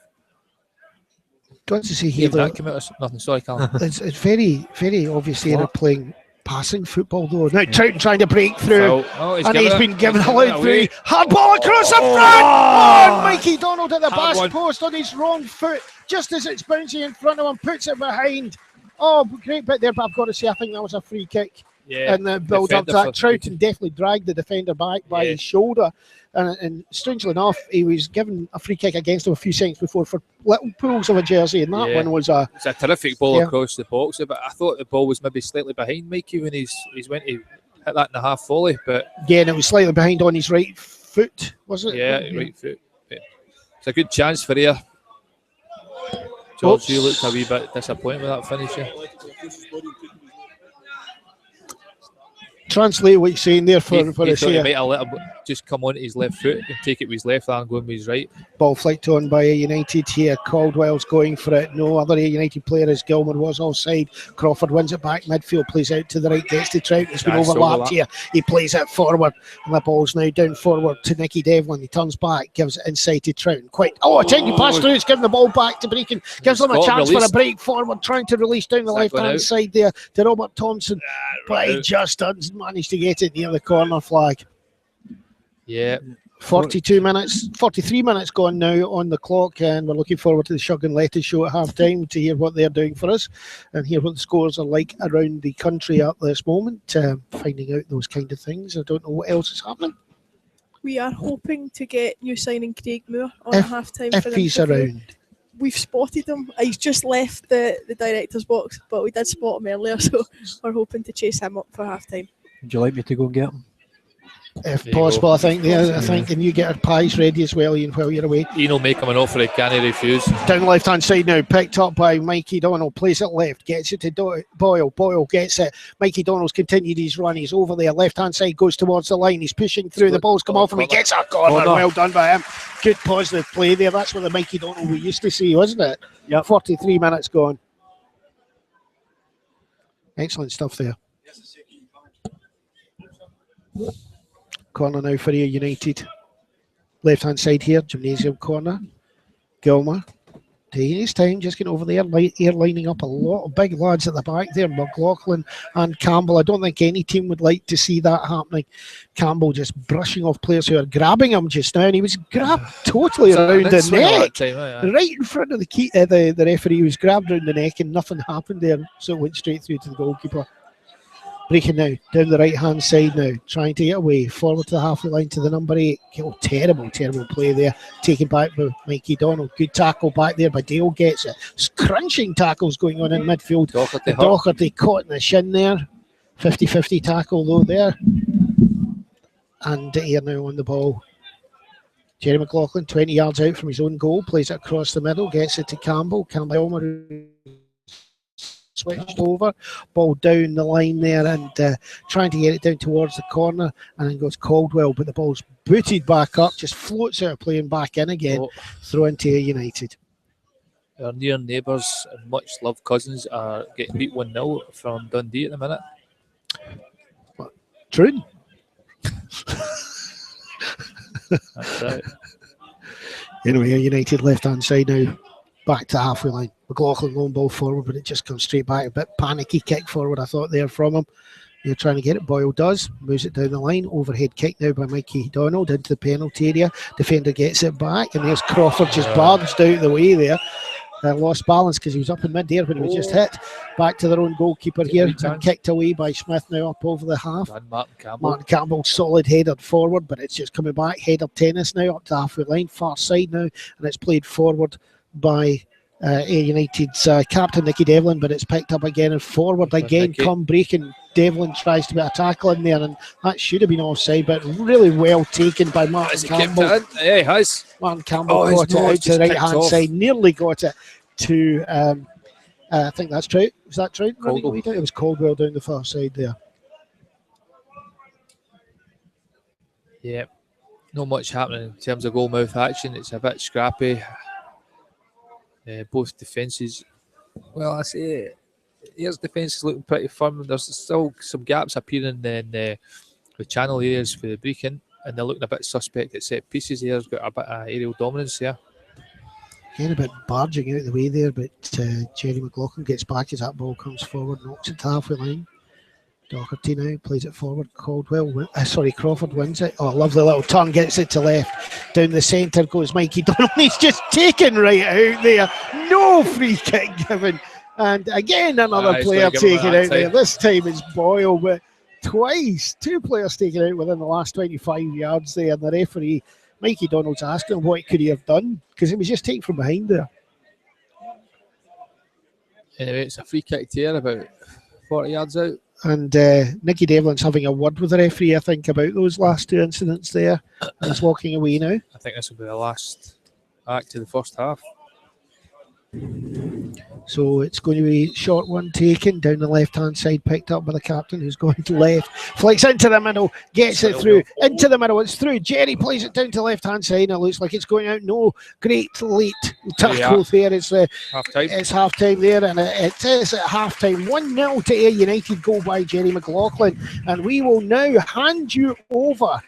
Got to see here, nothing. Sorry, Callum. It's very, very obviously they're playing passing football though. Now Troughton trying to break through, and he's been given a loud free. Hard ball across the front. Oh, Mikey Donald at the back post on his wrong foot, just as it's bouncing in front of him, puts it behind. Oh, great bit there, but I've got to say, I think that was a free kick. Yeah, and the build up to that. Troughton definitely dragged the defender back by his shoulder. And strangely enough, he was given a free kick against him a few seconds before for little pulls of a jersey, and that one was it's a terrific ball across the box. But I thought the ball was maybe slightly behind Mikey when he's went to hit that in the half volley. But yeah, and it was slightly behind on his right foot, was it? Yeah, right foot. But it's a good chance for here. George, you looked a wee bit disappointed with that finish. Translate what you're saying there for he a share. He might have let him just come onto his left foot and take it with his left arm, going with his right. Ball flicked on by United here. Caldwell's going for it. No other United player as Gilmer was offside. Crawford wins it back midfield, plays out to the right, gets to Trout. It's been overlapped here. He plays it forward, and the ball's now down forward to Nicky Devlin. He turns back, gives it inside to Trout. A tiny pass through. It's giving the ball back to Brechin. Gives them a chance for a break forward, trying to release down the left-hand side there to Robert Thompson. But he just doesn't manage to get it near the corner flag. Yeah. 43 minutes gone now on the clock, and we're looking forward to the Shug and Lettuce show at half time to hear what they're doing for us and hear what the scores are like around the country at this moment, finding out those kind of things. I don't know what else is happening. We are hoping to get new signing Craig Moore on at half time. If he's around. We've spotted him. He's just left the director's box, but we did spot him earlier, so we're hoping to chase him up for half time. Would you like me to go and get him? If possible, I think. And you get our pies ready as well, Ian, while you're away. Ian will make him an offer he can't refuse. Down the left-hand side now, picked up by Mikey Donald, plays it left, gets it to Boyle. Boyle gets it. Mikey Donald's continued his run. He's over there. Left-hand side goes towards the line. He's pushing through. The ball's come off him. He gets a corner. Well done by him. Good positive play there. That's what the Mikey Donald we used to see, wasn't it? Yep. 43 minutes gone. Excellent stuff there. Corner now for United. Left hand side here, gymnasium corner. Gilmer taking his time, just getting over there. Lining up a lot of big lads at the back there. McLaughlin and Campbell. I don't think any team would like to see that happening. Campbell just brushing off players who are grabbing him just now, and he was grabbed totally around the neck, right in front of the referee. He was grabbed around the neck, and nothing happened there, so it went straight through to the goalkeeper. Brechin now, down the right-hand side now, trying to get away, forward to the halfway line to the number 8. Oh, terrible play there. Taken back by Mikey Donald. Good tackle back there by Dale, gets it. Crunching tackles going on in midfield. Doherty caught in the shin there. 50-50 tackle though there. And here now on the ball. Jerry McLaughlin, 20 yards out from his own goal, plays it across the middle, gets it to Campbell. Campbell switched over, ball down the line there and trying to get it down towards the corner, and then goes Caldwell, but the ball's booted back up, just floats out of play and back in again, throw into United. Our near neighbours and much loved cousins are getting beat 1-0 from Dundee at the minute. What? True. That's right. Anyway, United left-hand side now, back to halfway line. McLaughlin long ball forward, but it just comes straight back. A bit panicky kick forward, I thought, there from him. They're trying to get it. Boyle does. Moves it down the line. Overhead kick now by Mikey Donald into the penalty area. Defender gets it back, and there's Crawford just barged out of the way there. Lost balance because he was up in mid-air when he was just hit. Back to their own goalkeeper here, and kicked away by Smith now up over the half. Martin Campbell solid headed forward, but it's just coming back. Header tennis now up to halfway line, far side now, and it's played forward by United's captain Nicky Devlin, but it's picked up again and forward again. Come Brechin. Devlin tries to be a tackle in there, and that should have been offside, but really well taken by Martin Campbell. Yeah, he has. Martin Campbell got it out to the right hand side, nearly got it to I think that's Trout. Was that Trout? It was Caldwell down the far side there. Yeah, not much happening in terms of goal mouth action. It's a bit scrappy. Both defences, well, I say Ayre's defence is looking pretty firm. There's still some gaps appearing in the channel areas for the Brechin, and they're looking a bit suspect at set pieces. Ayre's got a bit of aerial dominance here. Again, a bit barging out the way there, but Jerry McLaughlin gets back as that ball comes forward, knocks it to halfway line. Doherty now plays it forward. Crawford wins it. Oh, lovely little turn, gets it to left. Down the centre goes Mikey Donald. He's just taken right out there. No free kick given. And again, another player taken out there. This time it's Boyle, but twice. Two players taken out within the last 25 yards there. And the referee, Mikey Donald's asking him what could he have done, because he was just taken from behind there. Anyway, it's a free kick here about 40 yards out. And Nicky Devlin's having a word with the referee, I think, about those last two incidents there. He's walking away now. I think this will be the last act of the first half. So it's going to be short one taken down the left-hand side, picked up by the captain, who's going to left. Flicks into the middle, gets it through, into the middle, it's through. Jerry plays it down to the left-hand side, and it looks like it's going out. No, great late tackle there. It's half-time there, and it is at half-time. 1-0 to Ayr United, goal by Jerry McLaughlin. And we will now hand you over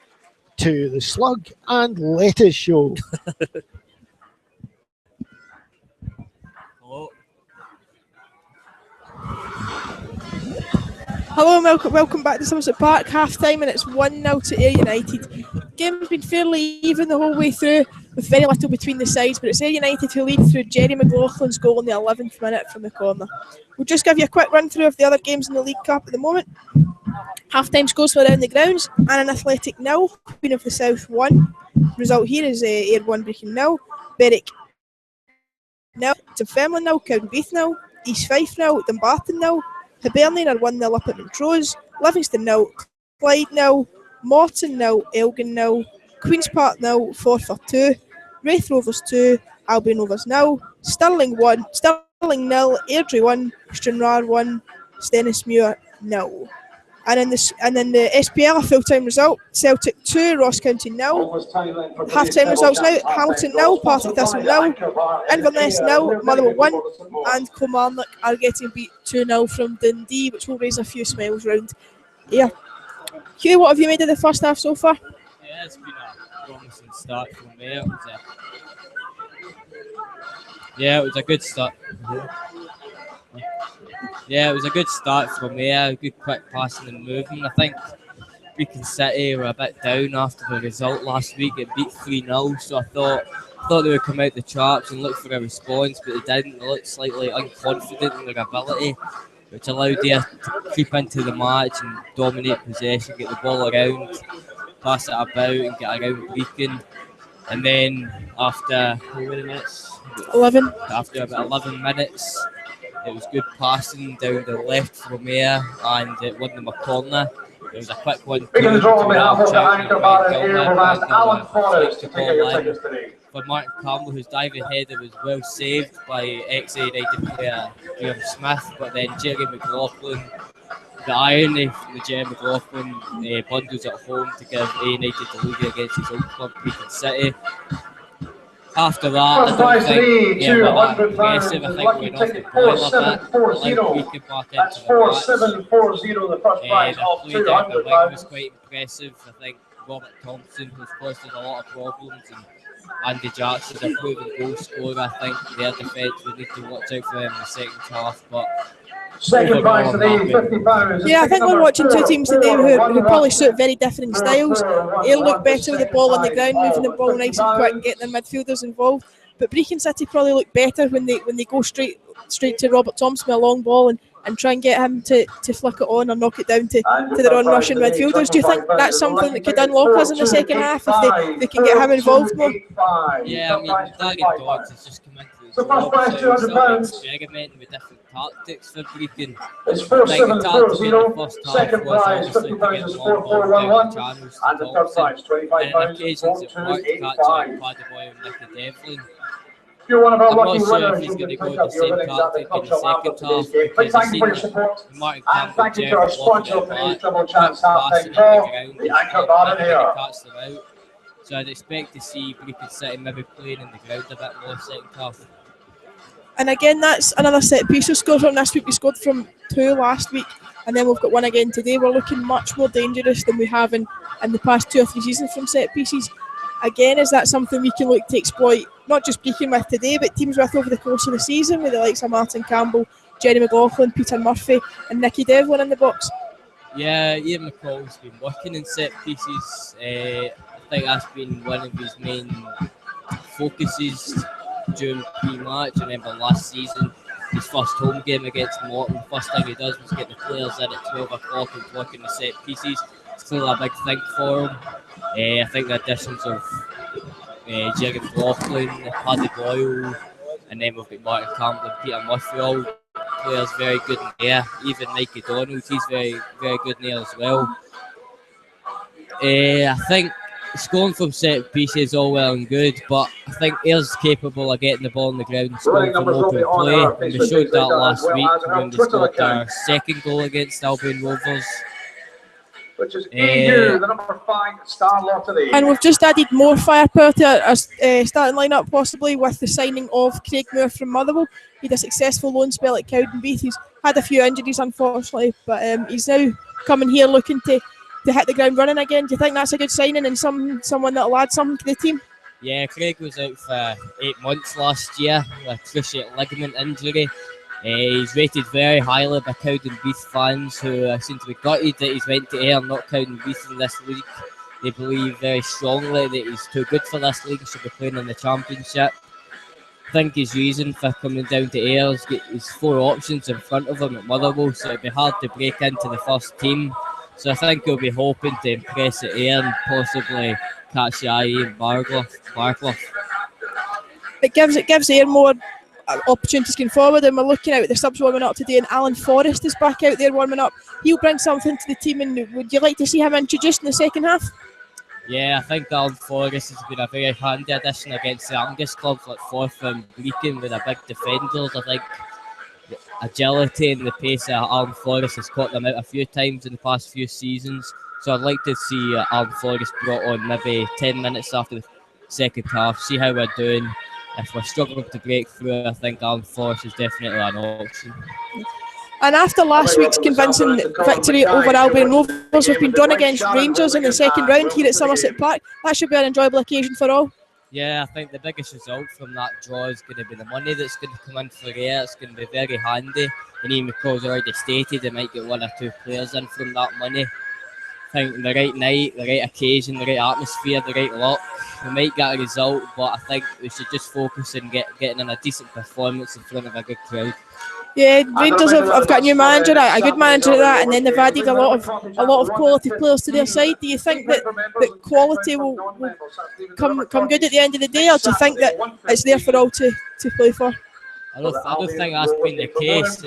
to the Slug and Lettuce Show. Hello and welcome back to Somerset Park. Half time, and it's 1-0 to Ayr United. Game's been fairly even the whole way through, with very little between the sides, but it's Ayr United who lead through Jerry McLaughlin's goal in the 11th minute from the corner. We'll just give you a quick run through of the other games in the League Cup at the moment. Half time scores for around the grounds: Annan Athletic 0, Queen of the South 1. Result here is Ayr 1, Brechin 0, Berwick 0, Dunfermline 0, Cowdenbeath 0, East Fife 0, Dumbarton 0, Hibernian are 1-0 up at Montrose, Livingston 0, Clyde 0, Morton 0, Elgin 0, Queen's Park 0, Forfar 2, Wraith Rovers 2, Albion Rovers 0, Stirling 0, Airdrie 1, Stranraer 1, Stennismuir 0. And in the SPL, a full-time result: Celtic 2, Ross County 0. Half-time results now: Hamilton 0, Partick Thistle 0, Inverness 0, Motherwell 1, and Kilmarnock are getting beat 2-0 from Dundee, which will raise a few smiles round here. Hugh, what have you made of the first half so far? Yeah, it's been a promising start from me. It was a good start. Yeah, it was a good start from there, good quick passing and movement. I think Brechin City were a bit down after the result last week. It beat 3-0, so I thought they would come out the charts and look for a response, but they didn't. They looked slightly unconfident in their ability. which allowed Ayr to creep into the match and dominate possession, get the ball around, pass it about and get around Brechin. And then after how many minutes? 11. After about 11 minutes, it was good passing down the left from Ayr and it won them a corner. It was a quick one. Brechin's rolling out for the anchor batter here. We've asked Alan Forrest to take us tickets today. For Martin Campbell, whose diving header was well saved by ex-United player Graham Smith, but then Jerry McLaughlin, the irony from the Jerry McLaughlin bundles at home to give United the lead against his old club, Brechin City. After that, I don't think we're that impressive. I think we went off the boil a bit. Brechin back That's into the match. 4740, the first prize of The play down the wing was £200. quite impressive. I think Robert Thompson, who's caused us a lot of problems, and Andy Jackson's a proven goal scorer. I think their defence, we need to watch out for them in the second half. But Second prize today, £50. Yeah, I think we're watching two teams today who probably suit very different styles. Ayr look better with the ball on the ground, moving the ball nice and quick, getting their midfielders involved. But Brechin City probably look better when they go straight to Robert Thompson with a long ball and try and get him to flick it on or knock it down to their own Russian midfielders. Do you think that's something that could unlock us in the second half if they can get him involved more? yeah, I mean, Darren Dodds has just come into the So first prize, £200. experimenting with different tactics for Brechin. It's I think the tactic in the 4740. first half Second was prize, obviously to £50 get is the long ball down 4411. the channels to And the third Thompson. prize, And £25 on is occasions it worked, catching 4285. Paddy Boy and Nicky Devlin. If you're one of our I'm not lucky sure if winners, he's you going to can go pick up the your same winnings at the tactic in club the shop second after today's half, game. Big because I've thank you for your seen support. Martin And Campbell, thank you to Jerry our McLaughlin sponsor at for today's back, Double Chance passing half-time it draw, on the ground, the anchor batter maybe here. catch them out. So I'd expect to see Brechin City maybe playing in the ground a bit more second half. And again, that's another set piece we scored from this week. We scored from 2 last week, and then we've got 1 again today. We're looking much more dangerous than we have in the past 2 or 3 seasons from set pieces. Again, is that something we can look to exploit, not just Brechin with today, but teams with over the course of the season, with the likes of Martin Campbell, Jerry McLaughlin, Peter Murphy, and Nicky Devlin in the box? Yeah, Ian McCall's been working in set pieces. I think that's been one of his main focuses during pre-match. I remember last season, his first home game against Morton, the first thing he does was get the players in at 12 o'clock and working the set pieces. It's clearly a big thing for him. I think the additions of Jerry McLaughlin, Paddy Boyle, and then we've got Martin Campbell and Peter Murphy, all players very good in there. Even Mikey Donald, he's very, very good in there as well. I think scoring from set pieces is all well and good, but I think Ayer's capable of getting the ball on the ground and scoring from open play. And we showed that last week when we scored our second goal against Albion Rovers. Which is EU, the number 5 star lottery. And we've just added more firepower to our starting lineup, possibly with the signing of Craig Moore from Motherwell. He had a successful loan spell at Cowdenbeath. He's had a few injuries, unfortunately, but he's now coming here looking to hit the ground running again. Do you think that's a good signing and someone that'll add something to the team? Yeah, Craig was out for 8 months last year with a cruciate ligament injury. He's rated very highly by Cowdenbeath fans who seem to be gutted that he's went to Ayr, not Cowdenbeath in this league. They believe very strongly that he's too good for this league and should be playing in the Championship. I think his reason for coming down to Ayr is get his 4 options in front of him at Motherwell, so it'd be hard to break into the first team. So I think he'll be hoping to impress at Ayr and possibly catch the eye in Barclough. It gives Ayr more opportunities going forward, and we're looking out at the subs warming up today, and Alan Forrest is back out there warming up. He'll bring something to the team, and would you like to see him introduced in the second half? Yeah, I think Alan Forrest has been a very handy addition against the Angus clubs like Forth and Brechin with their big defenders. I think the agility and the pace of Alan Forrest has caught them out a few times in the past few seasons. So I'd like to see Alan Forrest brought on maybe 10 minutes after the second half, see how we're doing. If we're struggling to break through, I think Alan Forrest is definitely an option. And after last week's convincing victory over Albion Rovers, we've been drawn against Rangers in the second round here at Somerset Park. That should be an enjoyable occasion for all. Yeah, I think the biggest result from that draw is going to be the money that's going to come in for Ayr. It's going to be very handy. And Ian McCall's already stated they might get 1 or 2 players in from that money. I think the right night, the right occasion, the right atmosphere, the right luck, we might get a result, but I think we should just focus on getting in a decent performance in front of a good crowd. Yeah, Rangers have got a new manager, a good manager at that, and then they've added a lot of quality players to their side. Do you think that quality will come good at the end of the day, or do you think that it's there for all to play for? I don't think that's been the case.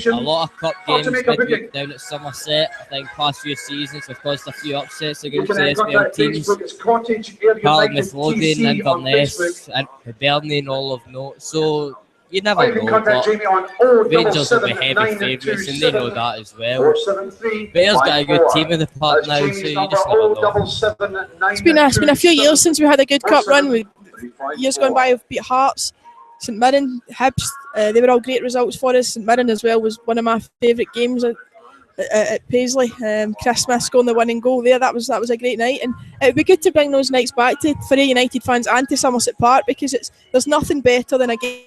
A lot of cup games midweek down at Somerset. I think past few seasons have caused a few upsets against the SPL teams. Part of Midlothian, Inverness, and Hibernian and all of note. So you never know, but Rangers will be heavy favourites and they know that as well. Bear's got a good team in the park now, so you just never know. It's been a few years since we had a good cup run. Years gone by, we've beat Hearts, St Mirren, Hibs. They were all great results for us. St Mirren as well was one of my favourite games at Paisley. Chris Smith scoring the winning goal there. That was a great night, and it would be good to bring those nights back for United fans and to Somerset Park, because there's nothing better than a game.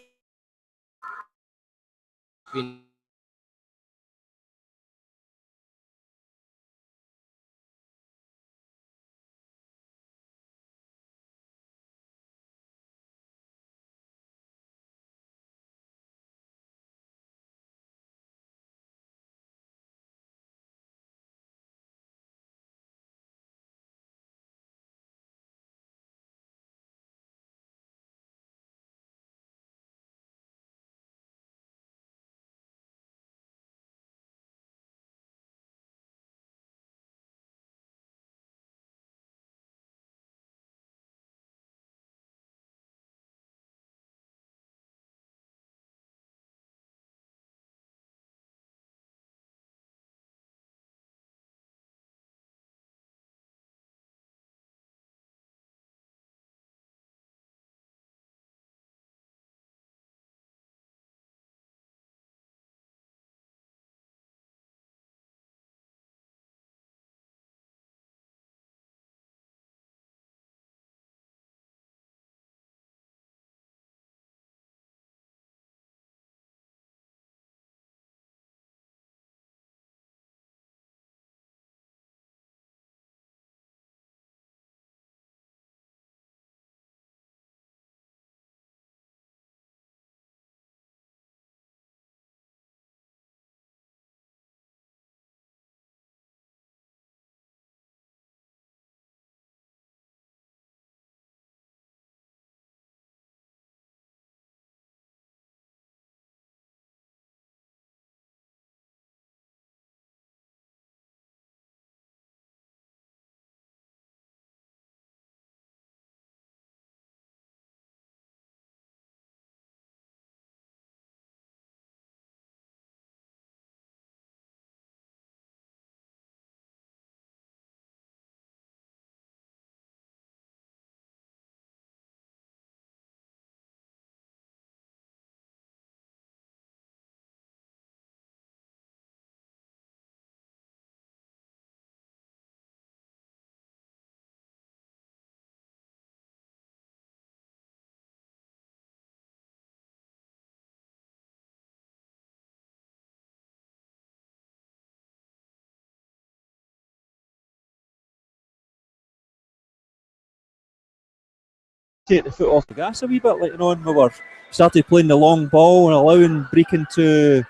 Take the foot off the gas a wee bit later on. We started playing the long ball and allowing Brechin to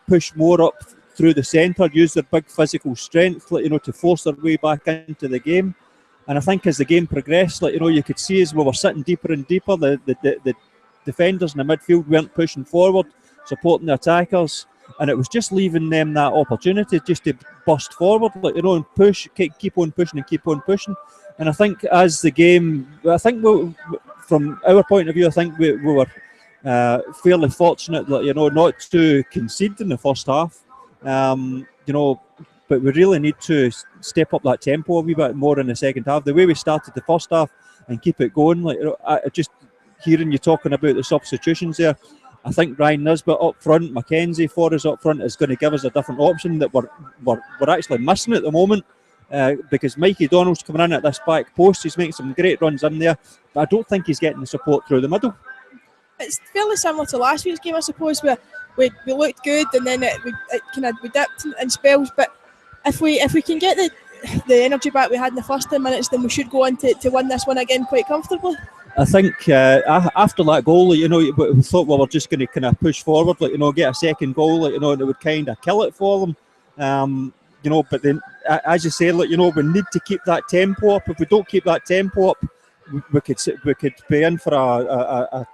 push more up through the centre, use their big physical strength, to force their way back into the game. And I think as the game progressed, you could see as we were sitting deeper and deeper, the defenders in the midfield weren't pushing forward, supporting the attackers, and it was just leaving them that opportunity just to burst forward, and push, keep on pushing and keep on pushing. And I think as the game, from our point of view, I think we were fairly fortunate, not to concede in the first half. But we really need to step up that tempo a wee bit more in the second half. The way we started the first half and keep it going, just hearing you talking about the substitutions there, I think Ryan Nisbet up front, Mackenzie for us up front is going to give us a different option that we're actually missing at the moment. Because Mikey Donald's coming in at this back post, he's making some great runs in there, but I don't think he's getting the support through the middle. It's fairly similar to last week's game, I suppose, where we looked good and then we dipped in spells. But if we can get the energy back we had in the first 10 minutes, then we should go on to win this one again quite comfortably. I think after that goal, we thought we were just going to kind of push forward, get a second goal, and it would kind of kill it for them. But then, as you say, we need to keep that tempo up. If we don't keep that tempo up, we could be in for a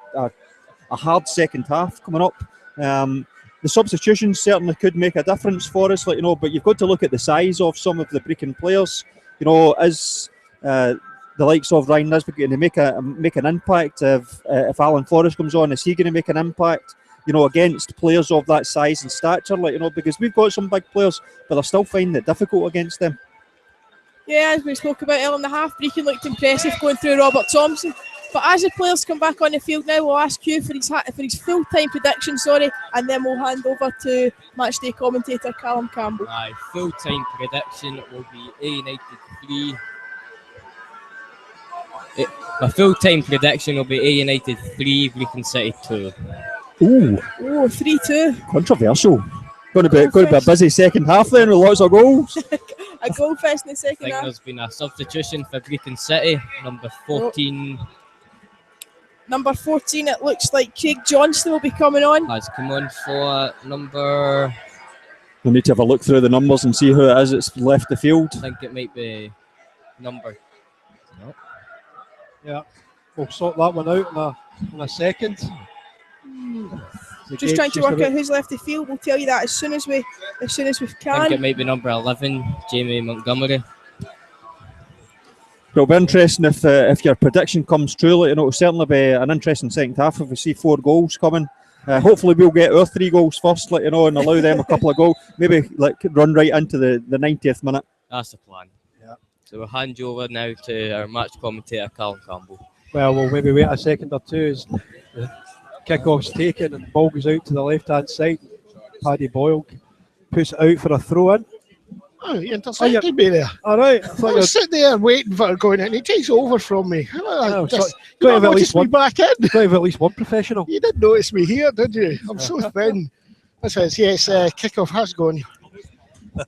hard second half coming up. The substitutions certainly could make a difference for us, but you've got to look at the size of some of the Brechin players. As the likes of Ryan Nisbet going to make an impact? If Alan Forrest comes on, is he going to make an impact? Against players of that size and stature, because we've got some big players, but they're still finding it difficult against them. Yeah, as we spoke about earlier in the half, Brechin looked impressive going through Robert Thompson. But as the players come back on the field now, we'll ask you for his full-time prediction, and then we'll hand over to matchday commentator Callum Campbell. Aye, full-time prediction will be A United 3. My full-time prediction will be A United 3, Brechin City 2. Ooh, 3-2. Controversial. Going to be a busy second half then with lots of goals. A goal fest in the I second think half. there's been a substitution for Brechin City, number 14. Number 14, it looks like Craig Johnston will be coming on. Has come on for number... We'll need to have a look through the numbers and see who it is that's left the field. I think it might be number... No. Yeah, we'll sort that one out in a second. Just trying to work out who's left the field. We'll tell you that as soon as we I think can. it might be number 11, Jamie Montgomery. It'll be interesting if your prediction comes true. It'll certainly be an interesting second half if we see 4 goals coming. Hopefully we'll get our 3 goals first, and allow them a couple of goals. Maybe run right into the 90th minute. That's the plan. Yeah. So we'll hand you over now to our match commentator, Callum Campbell. Well, we'll maybe wait a second or two as the kick-off's taken and the ball goes out to the left-hand side. Paddy Boyle puts it out for a throw-in. Oh, you intercepted me there. All right. I was sitting there waiting for it going in. He takes over from me. You have at least me back in. Got to have at least one professional. You didn't notice me here, did you? I'm so thin. That says, yes, kick-off has gone.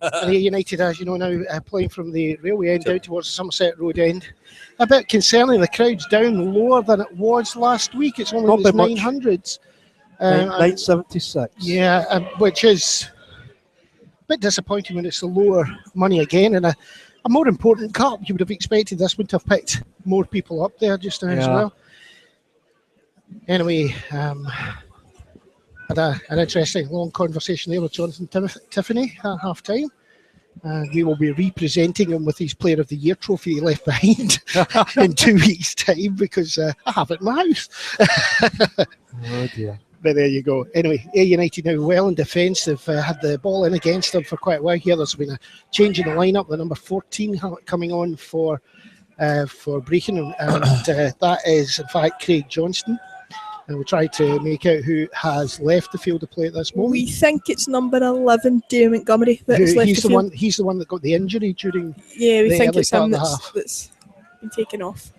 And United, as you know now, playing from the railway end down towards the Somerset Road end. A bit concerning, the crowd's down lower than it was last week. It's only in the 900s. 976. Yeah, which is a bit disappointing when it's the lower money again. And a more important cup, you would have expected this would have picked more people up there just now as well. Anyway, had an interesting long conversation there with Jonathan Tiffany at half time. And we will be representing him with his Player of the Year trophy he left behind in 2 weeks' time because I have it in my house. Oh dear. But there you go. Anyway, A United now well in defence. They've had the ball in against them for quite a while here. There's been a change in the lineup. The number 14 coming on for Brechin, and that is in fact Craig Johnston. And we'll try to make out who has left the field to play at this moment. We think it's number 11, Jamie Montgomery, that's left the field. He's the one that got the injury during we the think it's him half. that's been taken off.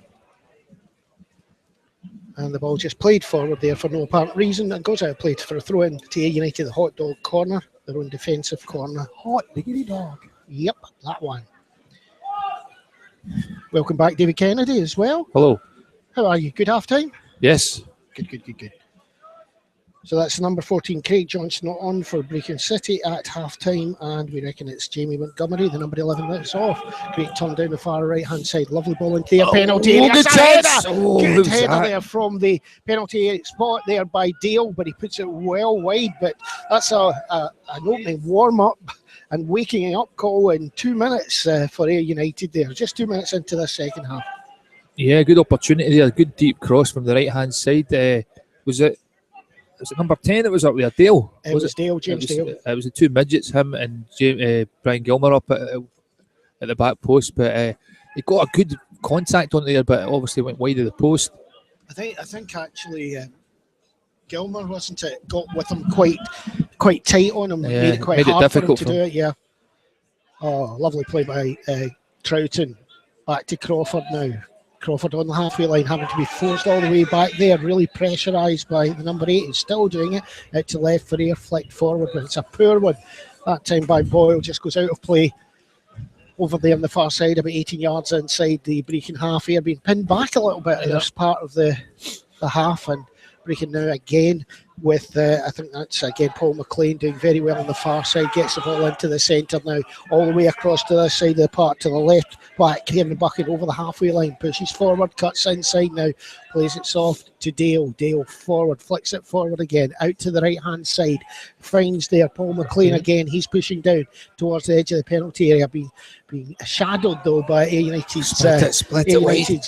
And the ball just played forward there for no apparent reason and goes out of play for a throw-in to A United, the hot dog corner, their own defensive corner. Hot diggity dog. Yep, that one. Welcome back, David Kennedy, as well. Hello. How are you? Good half-time? Yes. Good. So that's number 14, Craig Johnston, on for Brechin City at half-time, and we reckon it's Jamie Montgomery, the number 11 that's off. Great turn down the far right-hand side, lovely ball into the penalty area. Good Header there from the penalty spot there by Dale, but he puts it well wide. But that's an opening warm-up and waking up call in 2 minutes for Ayr United there, just 2 minutes into the second half. Yeah, good opportunity there. Good deep cross from the right-hand side. Was it number 10 that was up there? Dale? It was Dale, James Dale. It was the 2 midgets, him and Brian Gilmer up at the back post. But he got a good contact on there, but obviously went wide of the post. I think actually Gilmer, wasn't it, got with him quite tight on him. Yeah, made it quite hard difficult for him to do it, yeah. Oh, lovely play by Troughton. Back to Crawford now. Crawford on the halfway line, having to be forced all the way back there, really pressurised by the number 8, who's still doing it, out to left for Ayr, flicked forward, but it's a poor one. That time by Boyle, just goes out of play. over there on the far side, about 18 yards inside the Brechin half here, being pinned back a little bit in this part of the half, and Brechin now again with, I think that's again Paul McLean doing very well on the far side, gets the ball into the centre now, all the way across to this side of the park to the left, back Kieran Bucket over the halfway line, pushes forward, cuts inside now, plays it soft to Dale. Dale forward, flicks it forward again, out to the right hand side, finds there Paul McLean again, he's pushing down towards the edge of the penalty area, being shadowed though by United's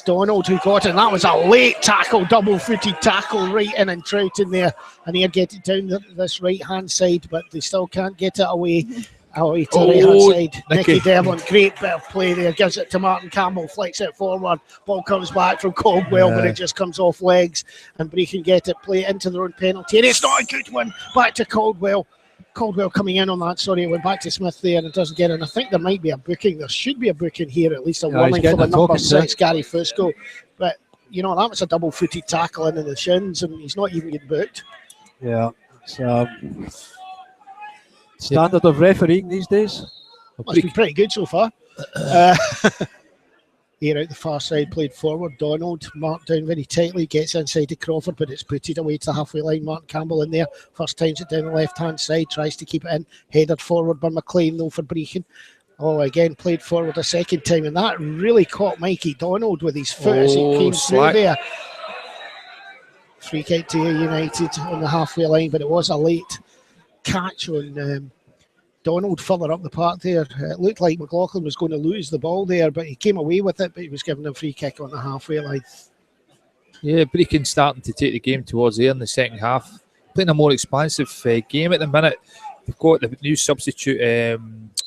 Donald, who got it, and that was a late tackle, double-footed tackle right in and trout in there, and he'll get it down this right hand side, but they still can't get it away to the right hand side. Nicky Devlin, great bit of play there, gives it to Martin Campbell, flicks it forward, ball comes back from Caldwell, but it just comes off legs, and Brechin get it, play it into their own penalty, and it's not a good one, back to Caldwell coming in on that, sorry, it went back to Smith there and it doesn't get in. I think there might be a booking, there should be a booking here, at least a warning for the number 6, Gary Fusco, but you know, that was a double-footed tackle into the shins and he's not even getting booked. Yeah, it's standard of refereeing these days. Must be pretty good so far. Here out the far side, played forward. Donald marked down very tightly, gets inside to Crawford, but it's booted away to the halfway line. Martin Campbell in there, first times it down the left hand side, tries to keep it in, headed forward by McLean though for Brechin. Oh, again played forward a second time, and that really caught Mikey Donald with his foot as he came through there. Free kick to United on the halfway line, but it was a late catch on Donald further up the park there. It looked like McLaughlin was going to lose the ball there, but he came away with it, but he was given a free kick on the halfway line. Yeah, Brechin starting to take the game towards there in the second half. Playing a more expansive game at the minute. They've got the new substitute,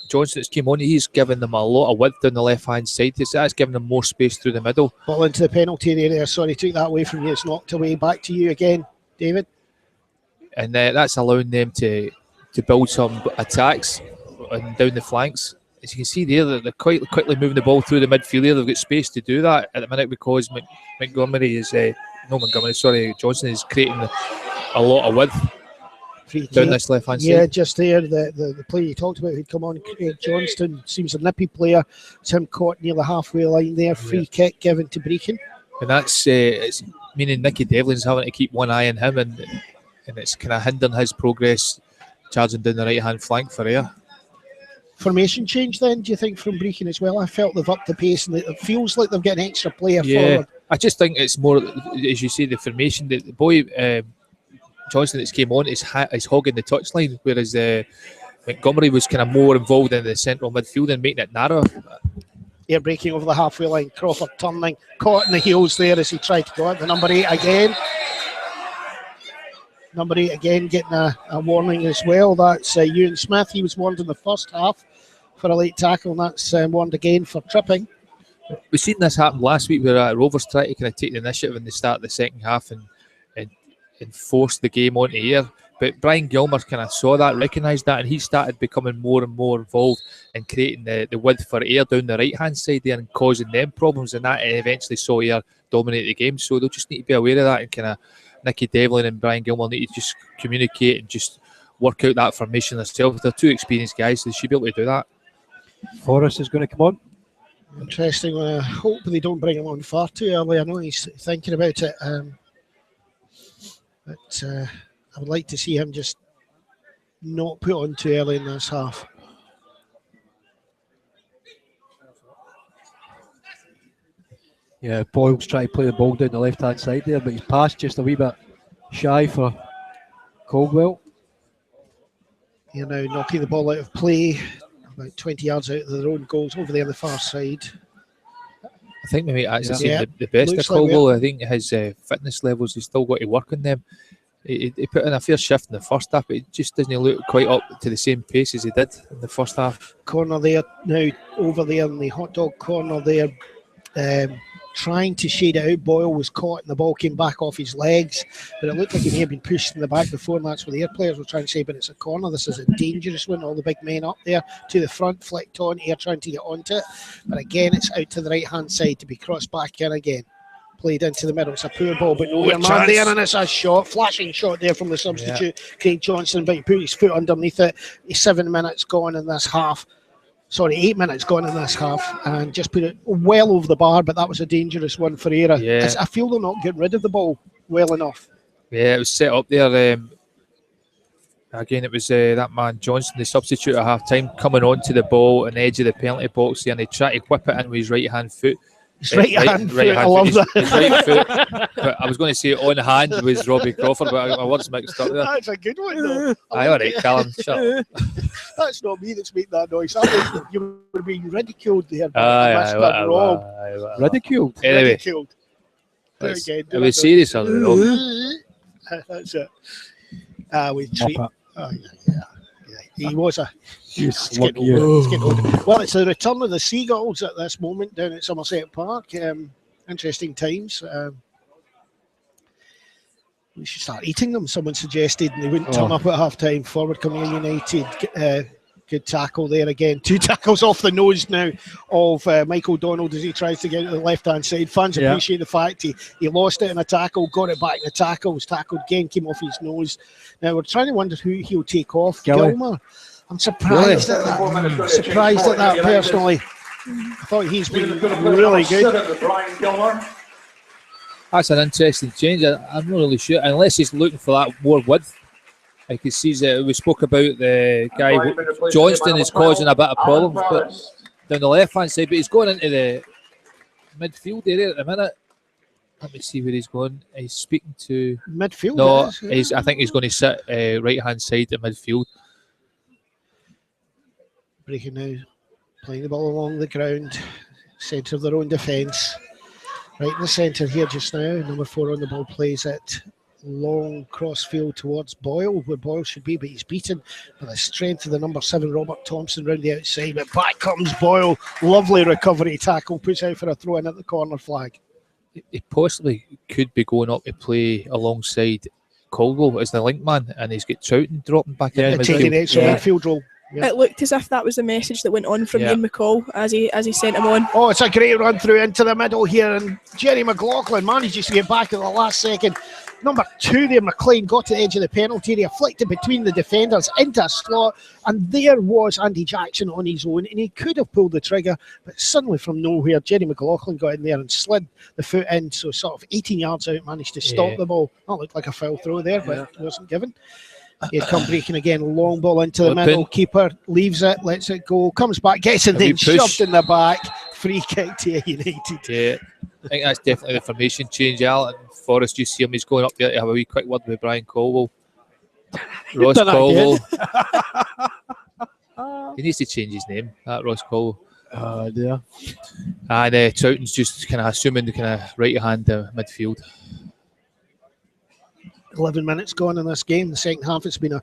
Johnson, that's came on. He's given them a lot of width down the left-hand side. That's given them more space through the middle. Ball into the penalty area there. Sorry, took that away from you. It's knocked away. Back to you again, David. And that's allowing them to build some attacks and down the flanks. As you can see there, they're quite quickly moving the ball through the midfield here. They've got space to do that at the minute because Johnson is creating a lot of width down this left-hand side. Yeah, just there, the player you talked about who'd come on, Craig Johnston, seems a nippy player. It's him caught near the halfway line there. Free kick given to Brechin. And that's it's meaning Nicky Devlin's having to keep one eye on him, and it's kind of hindering his progress charging down the right-hand flank for air. Formation change then, do you think, from Brechin as well? I felt they've upped the pace and it feels like they've got an extra player forward. I just think it's more, as you say, the formation. The boy Johnson that's came on is hogging the touchline, whereas Montgomery was kind of more involved in the central midfield and making it narrow. Air breaking over the halfway line, Crawford turning, caught in the heels there as he tried to go out. The number 8 again. Number 8 again getting a warning as well. That's Ewan Smith. He was warned in the first half for a late tackle, and that's warned again for tripping. We've seen this happen last week where Rovers tried to kind of take the initiative in the start of the second half and force the game onto air. But Brian Gilmer kind of saw that, recognised that, and he started becoming more and more involved in creating the width for air down the right-hand side there and causing them problems, and that eventually saw air dominate the game. So they'll just need to be aware of that, and kind of Nicky Devlin and Brian Gilmore need to just communicate and just work out that formation themselves. They're two experienced guys, so they should be able to do that. Forrest is going to come on. Interesting. I hope they don't bring him on far too early. I know he's thinking about it, but I would like to see him just not put on too early in this half. Yeah, Boyle's trying to play the ball down the left-hand side there, but he's passed just a wee bit shy for Caldwell. You're now knocking the ball out of play, about 20 yards out of their own goals over there on the far side. I think maybe actually seen the best of Caldwell. I think his fitness levels, he's still got to work on them. He put in a fair shift in the first half, but it just doesn't look quite up to the same pace as he did in the first half. Corner there now, over there in the hot dog corner there, trying to shade it out. Boyle was caught and the ball came back off his legs, but it looked like he may have been pushed in the back before, and that's what the Air players were trying to say, but it's a corner. This is a dangerous one. All the big men up there to the front, flicked on, Air trying to get onto it, but again it's out to the right hand side to be crossed back in again. Played into the middle. It's a poor ball, but no man there, and it's a shot, flashing shot there from the substitute, Craig Johnson, but he put his foot underneath it. 7 minutes gone in this half. Sorry, 8 minutes gone in this half, and just put it well over the bar, but that was a dangerous one for Era. Yeah. I feel they're not getting rid of the ball well enough. Yeah, it was set up there. Again, it was that man Johnson, the substitute at half time, coming onto the ball on the edge of the penalty box there, and he tried to whip it in with his right hand foot. His right hand foot, I love that. His right foot. But I was going to say on hand was Robbie Crawford, but my words mixed up there. That's a good one, though. Aye, all right, Callum, shut up. That's not me that's making that noise. You were being ridiculed there by Mr. Rob. Ridiculed? Anyway, Ridiculed. There again. Are we serious or no? That's it. We treat. Oh, yeah. He was a. It's getting older. Well, it's the return of the Seagulls at this moment down at Somerset Park. Interesting times. We should start eating them, someone suggested, and they wouldn't turn up at half time. Forward coming in United. Good tackle there again. 2 tackles off the nose now of Michael Donald as he tries to get to the left-hand side. Fans appreciate the fact he lost it in a tackle, got it back in the tackle, was tackled again, came off his nose. Now we're trying to wonder who he'll take off. Gilmer. I'm surprised at that personally. I thought he's been really good. That's an interesting change. I'm not really sure, unless he's looking for that more width. I can see that we spoke about the guy Johnston is causing a bit of problems, but down the left-hand side. But he's going into the midfield area at the minute. Let me see where he's going. He's speaking to midfield. No, I think he's going to sit right-hand side at midfield. Brechin now playing the ball along the ground, centre of their own defence. Right in the centre here just now. Number 4 on the ball plays it. Long cross field towards Boyle, where Boyle should be, but he's beaten by the strength of the number 7 Robert Thompson round the outside. But back comes Boyle. Lovely recovery tackle, puts out for a throw in at the corner flag. He possibly could be going up to play alongside Caldwell as the link man, and he's got Troughton dropping back in. Taking the extra midfield role. Yeah. It looked as if that was the message that went on from Ian McCall as he sent him on. Oh, it's a great run through into the middle here, and Jerry McLaughlin manages to get back at the last second. Number 2 there, McLean, got to the edge of the penalty area, flicked it between the defenders into a slot, and there was Andy Jackson on his own, and he could have pulled the trigger, but suddenly from nowhere, Jerry McLaughlin got in there and slid the foot in, so sort of 18 yards out, managed to stop the ball. That looked like a foul throw there, but it wasn't given. He'd come breaking again, long ball into the middle, keeper leaves it, lets it go, comes back, gets it, then shoved in the back, free kick to United. Yeah, I think that's definitely the formation change. Alan Forrest, you see him, he's going up there to have a wee quick word with Brian Caldwell. Ross Caldwell. He needs to change his name, that Ross Caldwell. Yeah. And Troughton's just kind of assuming the kind of right hand midfield. 11 minutes gone in this game. The second half, it's been a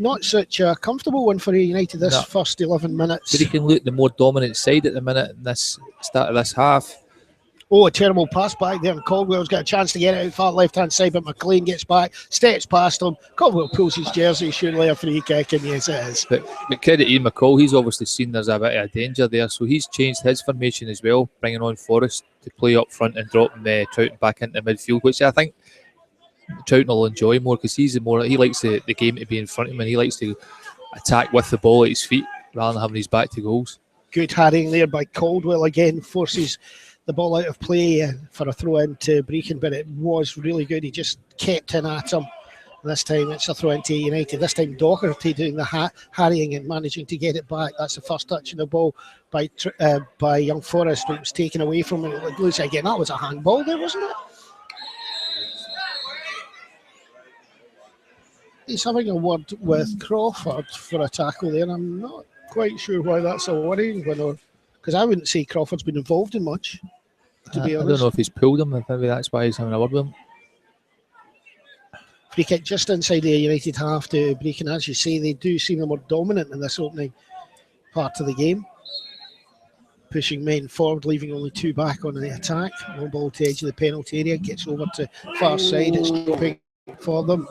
not such a comfortable one for United this first 11 minutes. But he can look the more dominant side at the minute in this start of this half. Oh, a terrible pass back there, and Caldwell's got a chance to get it out far left-hand side, but McLean gets back, steps past him. Caldwell pulls his jersey, surely a free kick, and yes, it is. But credit Ian McCall, he's obviously seen there's a bit of danger there, so he's changed his formation as well, bringing on Forrest to play up front and dropping Troughton back into midfield, which I think Troughton will enjoy more because he likes the game to be in front of him, and he likes to attack with the ball at his feet rather than having his back to goals. Good harrying there by Caldwell again, forces the ball out of play for a throw into Brechin, but it was really good. He just kept in at him. This time it's a throw into United. This time Doherty doing the harrying and managing to get it back. That's the first touch of the ball by young Forrest, but it was taken away from him. It looks again, that was a handball there, wasn't it? He's having a word with Crawford for a tackle there. I'm not quite sure why that's a worrying one, because I wouldn't say Crawford's been involved in much, to be honest. I don't know if he's pulled him, maybe that's why he's having a word with him. Free kick just inside the United half to Brechin. As you say, they do seem more dominant in this opening part of the game. Pushing men forward, leaving only 2 back on the attack. Long ball to the edge of the penalty area, gets over to far side, it's dropping for them.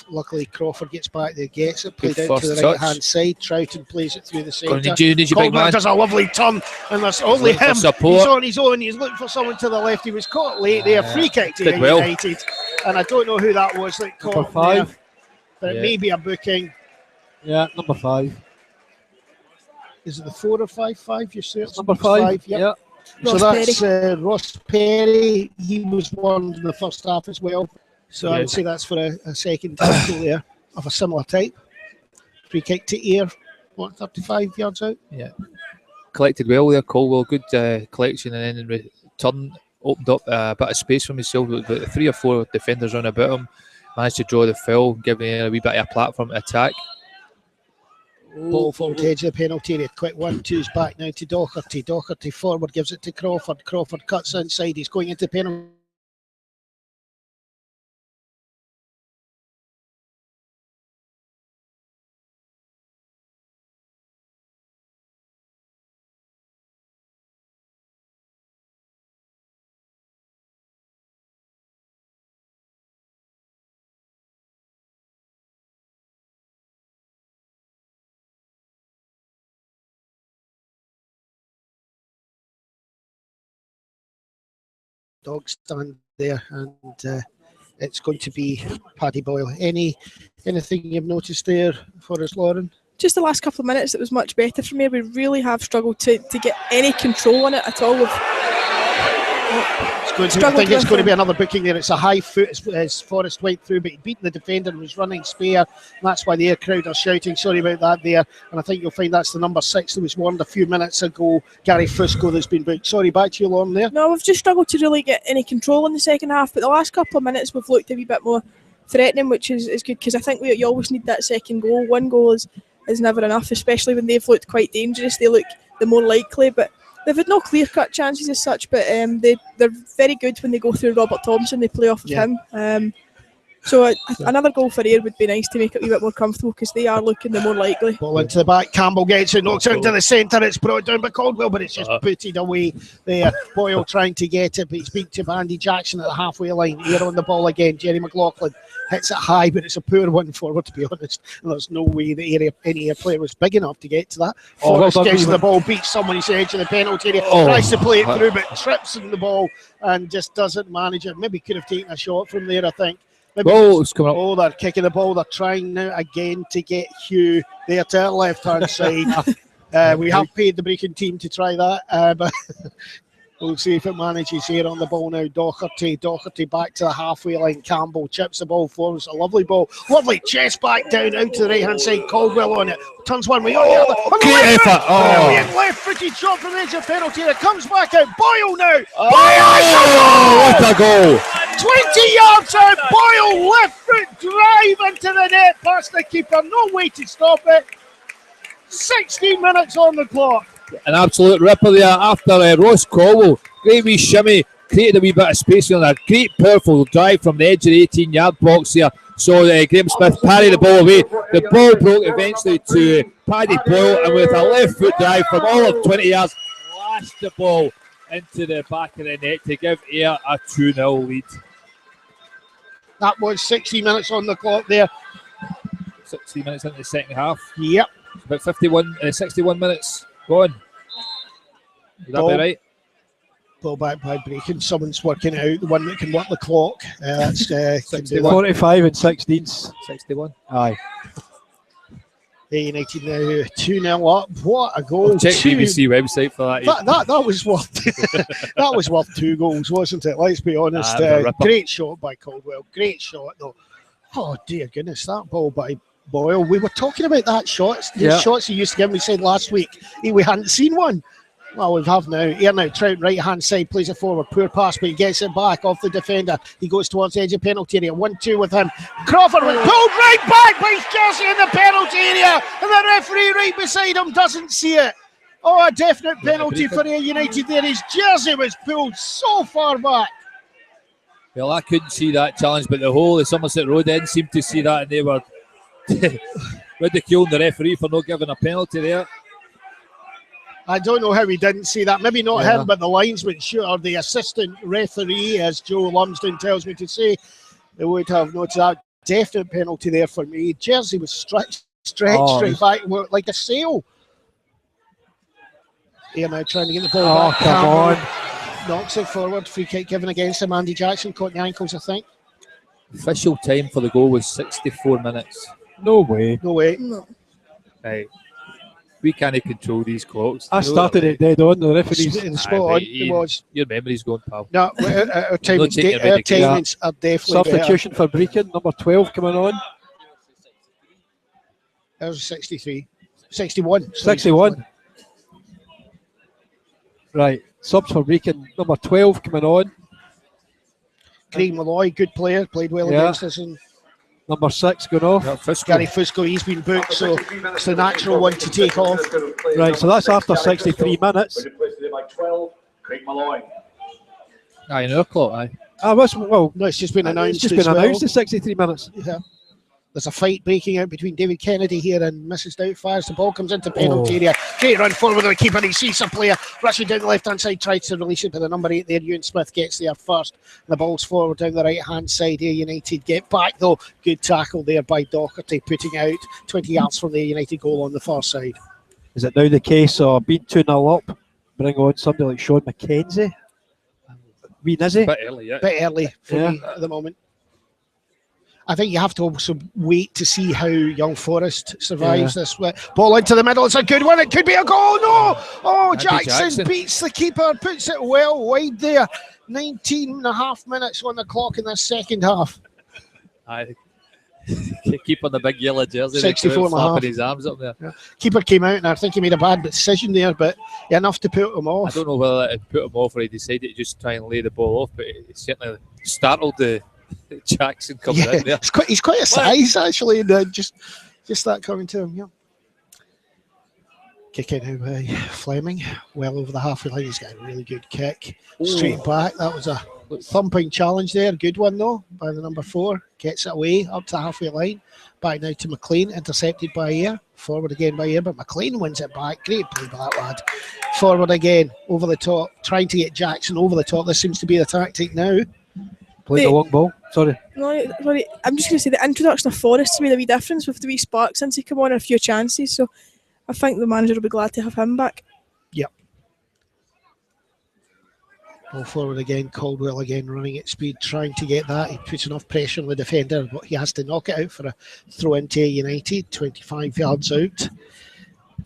Luckily, Crawford gets back there, gets it, played out to the right-hand side. Troughton plays it through the centre. Caldwell does a lovely turn, and there's only him. He's on his own. He's looking for someone to the left. He was caught late there. Free kick to United. And I don't know who that was that caught him there, but it may be a booking. Yeah, number 5. is it the 4 or 5-5? You say it's number 5. Yep. Yeah. So that's Ross Perry. He was warned in the first half as well. So I would say that's for a second tackle there of a similar type. Free kick to Ayr, 35 yards out? Yeah. Collected well there, Caldwell. Good collection, and then in return opened up a bit of space for himself. With 3 or 4 defenders round about him. Managed to draw the foul, giving Ayr a wee bit of a platform to attack. Ball forward to edge of the penalty area. Quick 1-2's back now to Doherty. Doherty forward, gives it to Crawford. Crawford cuts inside. He's going into penalty. Dog stand there, and it's going to be Paddy Boyle. Anything you've noticed there for us, Lauren? Just the last couple of minutes, it was much better for me. We really have struggled to get any control on it at all. I think it's going to be another booking there. It's a high foot as Forrest went through, but he beat the defender and was running spare. And that's why the Ayr crowd are shouting. Sorry about that there. And I think you'll find that's the number 6 that was warned a few minutes ago, Gary Fusco, that's been booked. Sorry, back to you, Lauren, there. No, we've just struggled to really get any control in the second half, but the last couple of minutes we've looked a wee bit more threatening, which is good, because I think you always need that second goal. One goal is never enough, especially when they've looked quite dangerous. They look the more likely, but they've had no clear-cut chances as such, but they're very good when they go through Robert Thompson. They play off of him. So another goal for Ayr would be nice to make it a wee bit more comfortable, because they are looking the more likely. Ball into the back. Campbell gets it, knocks it into the centre. It's brought down by Caldwell, but it's just booted away there. Boyle trying to get it, but he's beat to Andy Jackson at the halfway line. Ayr on the ball again. Jerry McLaughlin hits it high, but it's a poor one forward, to be honest. And there's no way that any Ayr player was big enough to get to that. Forrest gets the ball, beats someone, he's edge of the penalty area, tries to play it through, but trips in the ball and just doesn't manage it. Maybe could have taken a shot from there, I think. It's coming up. They're kicking the ball. They're trying now again to get Hugh there to the left-hand side. We have paid the Brechin team to try that, but we'll see if it manages here on the ball now. Doherty back to the halfway line. Campbell chips the ball forward. It's a lovely ball. Lovely chest back down out to the right-hand side. Caldwell on it. Turns one way on the other. Great effort. Brilliant left-footed shot from the edge of penalty. It comes back out. Boyle now. What a goal. 20 yards out. Boyle left foot drive into the net past the keeper. No way to stop it. 16 minutes on the clock. An absolute ripper there after Ross Caldwell. Great wee shimmy, created a wee bit of space on that. Great powerful drive from the edge of the 18-yard box here. So Graham Smith parried the ball away. The ball broke eventually to Paddy Boyle, and with a left foot drive from all of 20 yards, lashed the ball into the back of the net to give Ayr a 2-0 lead. That was 60 minutes on the clock there. 60 minutes into the second half. Yep. About 61 minutes gone. Would that be right? Ball back by Brechin. Someone's working out the one that can work the clock. That's 45 and 16. 61. Aye. United now 2-0 up. What a goal! Check BBC website for that. That was worth that was worth 2 goals, wasn't it? Let's be honest. Great shot by Caldwell. Great shot though. Oh dear goodness, that ball by Boyle. We were talking about that shots. The shots he used to give. We said last week we hadn't seen one. Well, we have now. Here now, Trout right hand side plays it forward. Poor pass, but he gets it back off the defender. He goes towards the edge of penalty area. 1-2 with him. Crawford was pulled right back by his jersey in the penalty area, and the referee right beside him doesn't see it. Oh, a definite penalty for Ayr United there. His jersey was pulled so far back. Well, I couldn't see that challenge, but the whole of Somerset Road end seemed to see that, and they were ridiculing the referee for not giving a penalty there. I don't know how he didn't see that. Maybe not him, but the linesman, or the assistant referee, as Joe Lumsden tells me to say, they would have noticed that. Definite penalty there for me. Jersey was stretched straight back like a sail. Here now trying to get the ball back. Come on. Knocks it forward. Free kick given against him. Andy Jackson caught the ankles, I think. Official time for the goal was 64 minutes. No way. No way. No. Right. we can't control these clocks. I started it dead on. The referees. In spot on, it was. Your memory's going, pal. No, our timings, taking your medication. are definitely Substitution for Brechin, number 12 coming on. That was 63. 61. 61. Right, subs for Brechin, number 12 coming on. Craig Malloy, good player, played well against us. And number 6 going off. Gary Fusco, he's been booked, so it's the natural one to take off. Right, so that's after 63 minutes. Aye, another clock, aye. No, it's just been announced. It's just been announced at 63 minutes. Yeah. There's a fight breaking out between David Kennedy here and Mrs. Doubtfire. The ball comes into penalty area. Great run forward with the keeper. He sees a player rushing down the left-hand side, tries to release it, but the number 8 there, Ewan Smith, gets there first. The ball's forward down the right-hand side here. United get back, though. Good tackle there by Doherty, putting out 20 yards from the United goal on the far side. Is it now the case of being 2-0 up, bring on somebody like Sean McKenzie? Wee Nizzy? Bit early, yeah. Bit early for me at the moment. I think you have to also wait to see how Young Forest survives this. Ball into the middle. It's a good one. It could be a goal. No. Oh, Jackson beats the keeper, puts it well wide there. 19 and a half minutes on the clock in the second half. Aye. Keep on the big yellow jersey. 64 and a half. His arms up there. Yeah. Keeper came out, and I think he made a bad decision there, but enough to put him off. I don't know whether it put him off or he decided to just try and lay the ball off, but it certainly startled the Jackson coming in there. He's quite a size, actually, and just that coming to him, yeah. Kick out now by Fleming, well over the halfway line. He's got a really good kick. Straight back. That was a thumping challenge there. Good one, though, by the number 4. Gets it away up to the halfway line. Back now to McLean, intercepted by Ayr. Forward again by Ayr, but McLean wins it back. Great play by that lad. Forward again, over the top, trying to get Jackson over the top. This seems to be the tactic now. Playing the long ball. Sorry. No, sorry. I'm just going to say the introduction of Forrest made a wee difference with the wee spark since he came on and a few chances. So I think the manager will be glad to have him back. Yep. Ball forward again. Caldwell again running at speed, trying to get that. He puts enough pressure on the defender, but he has to knock it out for a throw into United. 25 yards out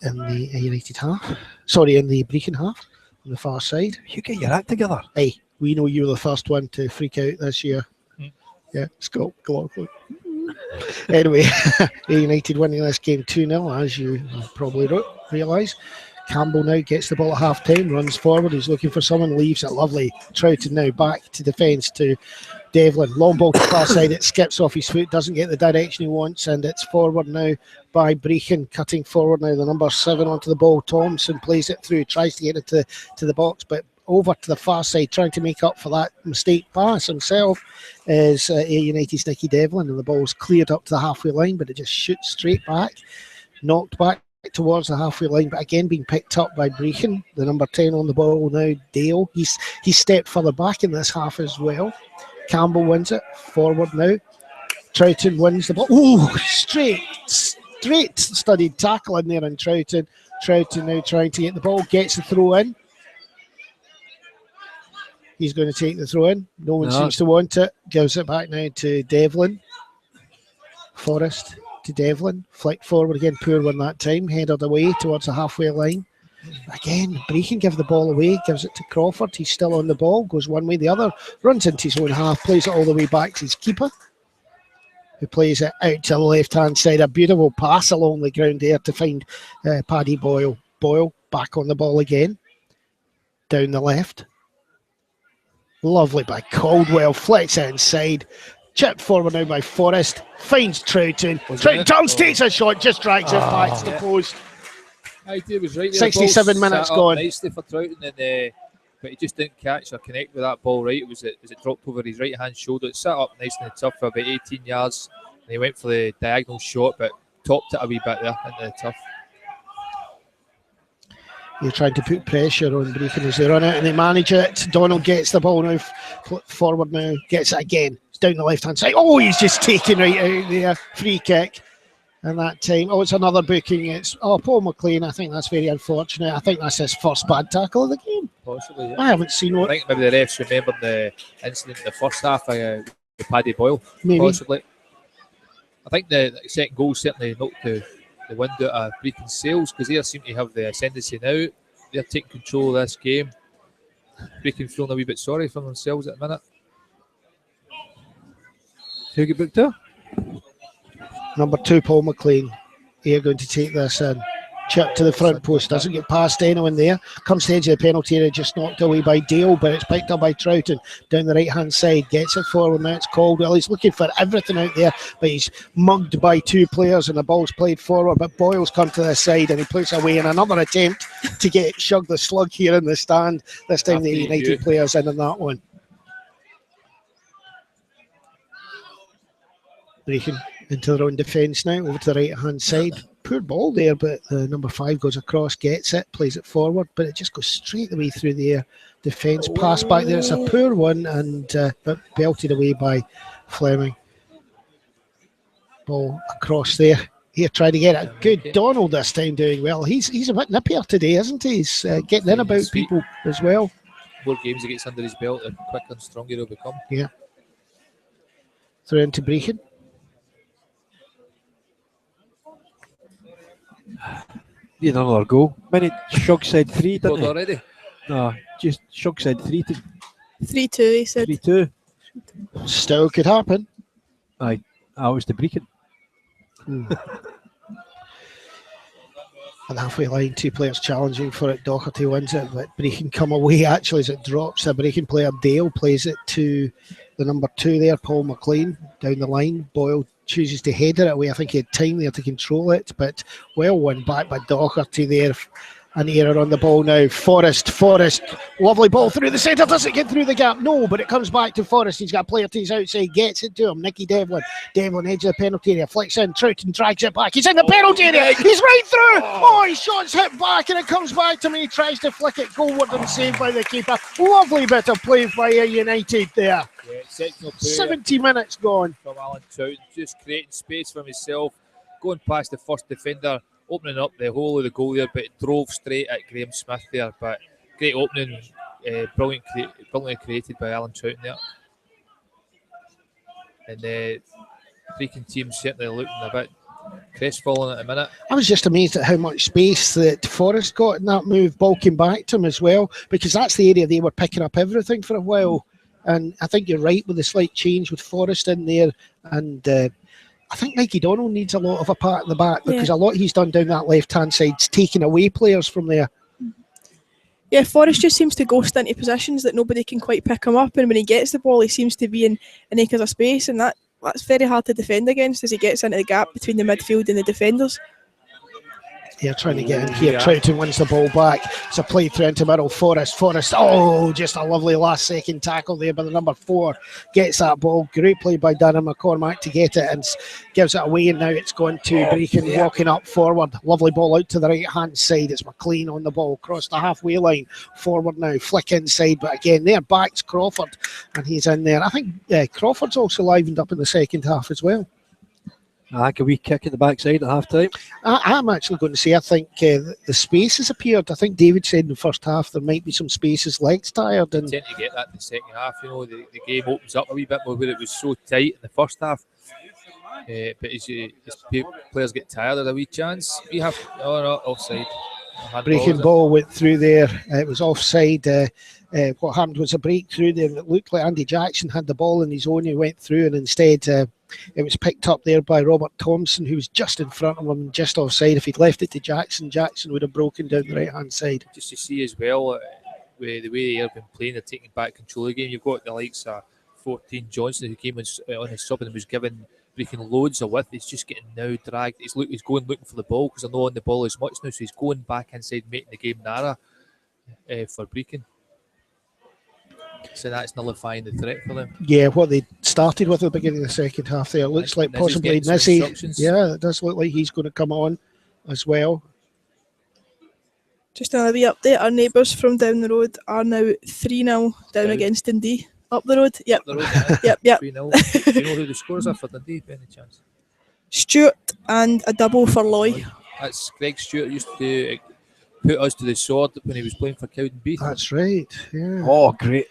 in the United half. Sorry, in the Brechin half on the far side. You get your act together. Hey, we know you were the first one to freak out this year. Yeah, Scott Gloucester. Anyway, United winning this game 2-0, as you probably realise. Campbell now gets the ball at half-time, runs forward, he's looking for someone, leaves it lovely. Troughton now back to defence to Devlin. Long ball to far side, it skips off his foot, doesn't get the direction he wants, and it's forward now by Brechin, cutting forward now, the number 7 onto the ball. Thompson plays it through, tries to get it to the box, but over to the far side, trying to make up for that mistake pass himself is United's Nicky Devlin, and the ball's cleared up to the halfway line, but it just shoots straight back, knocked back towards the halfway line, but again being picked up by Brechin, the number 10 on the ball now, Dale. He's stepped further back in this half as well. Campbell wins it, forward now. Troughton wins the ball. Oh, straight studied tackle in there, and Troughton now trying to get the ball, gets the throw in. He's going to take the throw in. No one seems to want it. Gives it back now to Devlin. Forrest to Devlin. Flick forward again. Poor one that time. Headed away towards the halfway line. Again, Brechin give the ball away. Gives it to Crawford. He's still on the ball. Goes one way, the other. Runs into his own half. Plays it all the way back to his keeper, who plays it out to the left-hand side. A beautiful pass along the ground there to find Paddy Boyle. Boyle back on the ball again. Down the left. Lovely by Caldwell, flicks it inside, chipped forward now by Forrest, finds Troughton. Troughton takes a shot, just drags it back to the post. Idea was right there. 67 minutes gone. Nicely for Troughton, but he just didn't catch or connect with that ball right. It dropped over his right hand shoulder. It sat up nice and tough for about 18 yards, and he went for the diagonal shot, but topped it a wee bit there into the tough. You're trying to put pressure on Brechin as they run it, and they manage it. Donald gets the ball now, forward now, gets it again. It's down the left-hand side. Oh, he's just taken right out there. Free kick. And that time, it's another booking. It's Paul McLean. I think that's very unfortunate. I think that's his first bad tackle of the game. Possibly, yeah. I haven't seen one. I think maybe the refs remembered the incident in the first half with Paddy Boyle. Maybe. Possibly. I think the second goal certainly knocked the the wind out of Brechin sails, because they seem to have the ascendancy now. They're taking control of this game. Brechin feeling a wee bit sorry for themselves at the minute. Who get booked there? Number 2, Paul McLean. Here going to take this in. Chip to the front post, doesn't get past anyone there. Comes to the edge of the penalty area, just knocked away by Dale, but it's picked up by Troughton down the right hand side. Gets it forward, now it's Caldwell. He's looking for everything out there, but he's mugged by 2 players and the ball's played forward. But Boyle's come to the side and he puts away in another attempt to get Shug the Slug here in the stand. This time the United players in on that one. Brechin into their own defence now, over to the right hand side. Poor ball there, but number 5 goes across, gets it, plays it forward, but it just goes straight the way through the air. Defence pass back there, it's a poor one, and but belted away by Fleming. Ball across there. Here, trying to get it. Good Donald this time, doing well. He's a bit nippier today, isn't he? He's getting in about people as well. More games he gets under his belt, the quicker and stronger he'll become. Yeah. Through into Brechin. Need another goal. Shug said 3, didn't he? Already? No, just Shug said 3 to 3-2, he said. 3-2. Still could happen. Aye, that was the Brechin. On the halfway line, 2 players challenging for it. Doherty wins it, but Brechin come away actually as it drops. The Brechin player Dale plays it to the number 2 there, Paul McLean, down the line. Boyle chooses to header it away. I think he had time there to control it, but well won back by Doherty there. An error on the ball now. Forrest, lovely ball through the centre, doesn't get through the gap, no, but it comes back to Forrest. He's got a player to his outside, gets it to him. Nicky Devlin edge of the penalty area, flicks in, Troughton drags it back, he's in the penalty area, he's right through, his shot's hit back and it comes back to him, he tries to flick it goalward and saved by the keeper. Lovely bit of play by United there. Yeah, exceptional play. 70 minutes gone. From Alan Troughton, just creating space for himself, going past the first defender, opening up the whole of the goal there, but it drove straight at Graham Smith there. But great opening, brilliantly created by Alan Troughton there. And the Brechin team certainly looking a bit crestfallen at the minute. I was just amazed at how much space that Forrest got in that move. Ball came back to him as well, because that's the area they were picking up everything for a while. And I think you're right with the slight change with Forrest in there. And I think Mikey Donald needs a lot of a pat in the back, because a lot he's done down that left-hand side's taking away players from there. Yeah, Forrest just seems to ghost into positions that nobody can quite pick him up, and when he gets the ball, he seems to be in acres of space, and that's very hard to defend against as he gets into the gap between the midfield and the defenders. Here trying to get in here. Troughton wins the ball back. It's a play through into middle. Forrest. Just a lovely last second tackle there by the number 4. Gets that ball. Great play by Darren McCormack to get it and gives it away. And now it's gone to Brechin walking up forward. Lovely ball out to the right hand side. It's McLean on the ball. Across the halfway line. Forward now. Flick inside. But again, there backs Crawford. And he's in there. I think Crawford's also livened up in the second half as well. I think a wee kick at the backside at half time. I'm actually going to say I think the space has appeared. I think David said in the first half there might be some spaces, legs tired. And tend to get that in the second half. You know, the game opens up a wee bit more where it was so tight in the first half. But as players get tired of a wee chance, we have offside. Breaking ball went through there. It was offside. What happened was a breakthrough there. It looked like Andy Jackson had the ball in his own. He went through, and instead it was picked up there by Robert Thompson, who was just in front of him, just offside. If he'd left it to Jackson, Jackson would have broken down the right-hand side. Just to see as well, with the way they've been playing, they're taking back control of the game. You've got the likes of 14 Johnson, who came on his sub and was given Brechin loads of width. He's just getting now dragged. He's going looking for the ball, because they're not on the ball as much now, so he's going back inside, making the game narrow for Brechin. So that's nullifying the threat for them. Yeah, what they started with at the beginning of the second half there, looks like possibly Nizzy. Yeah, it does look like he's going to come on as well. Just another wee update, our neighbours from down the road are now 3-0 down against Dundee. Up the road? Yep. Up the road, yep. 3-0. Do you know who the scores are for Dundee, by any chance? Stewart and a double for Loy. That's Greg Stewart, used to put us to the sword when he was playing for Cowdenbeath. That's right, yeah. Oh, great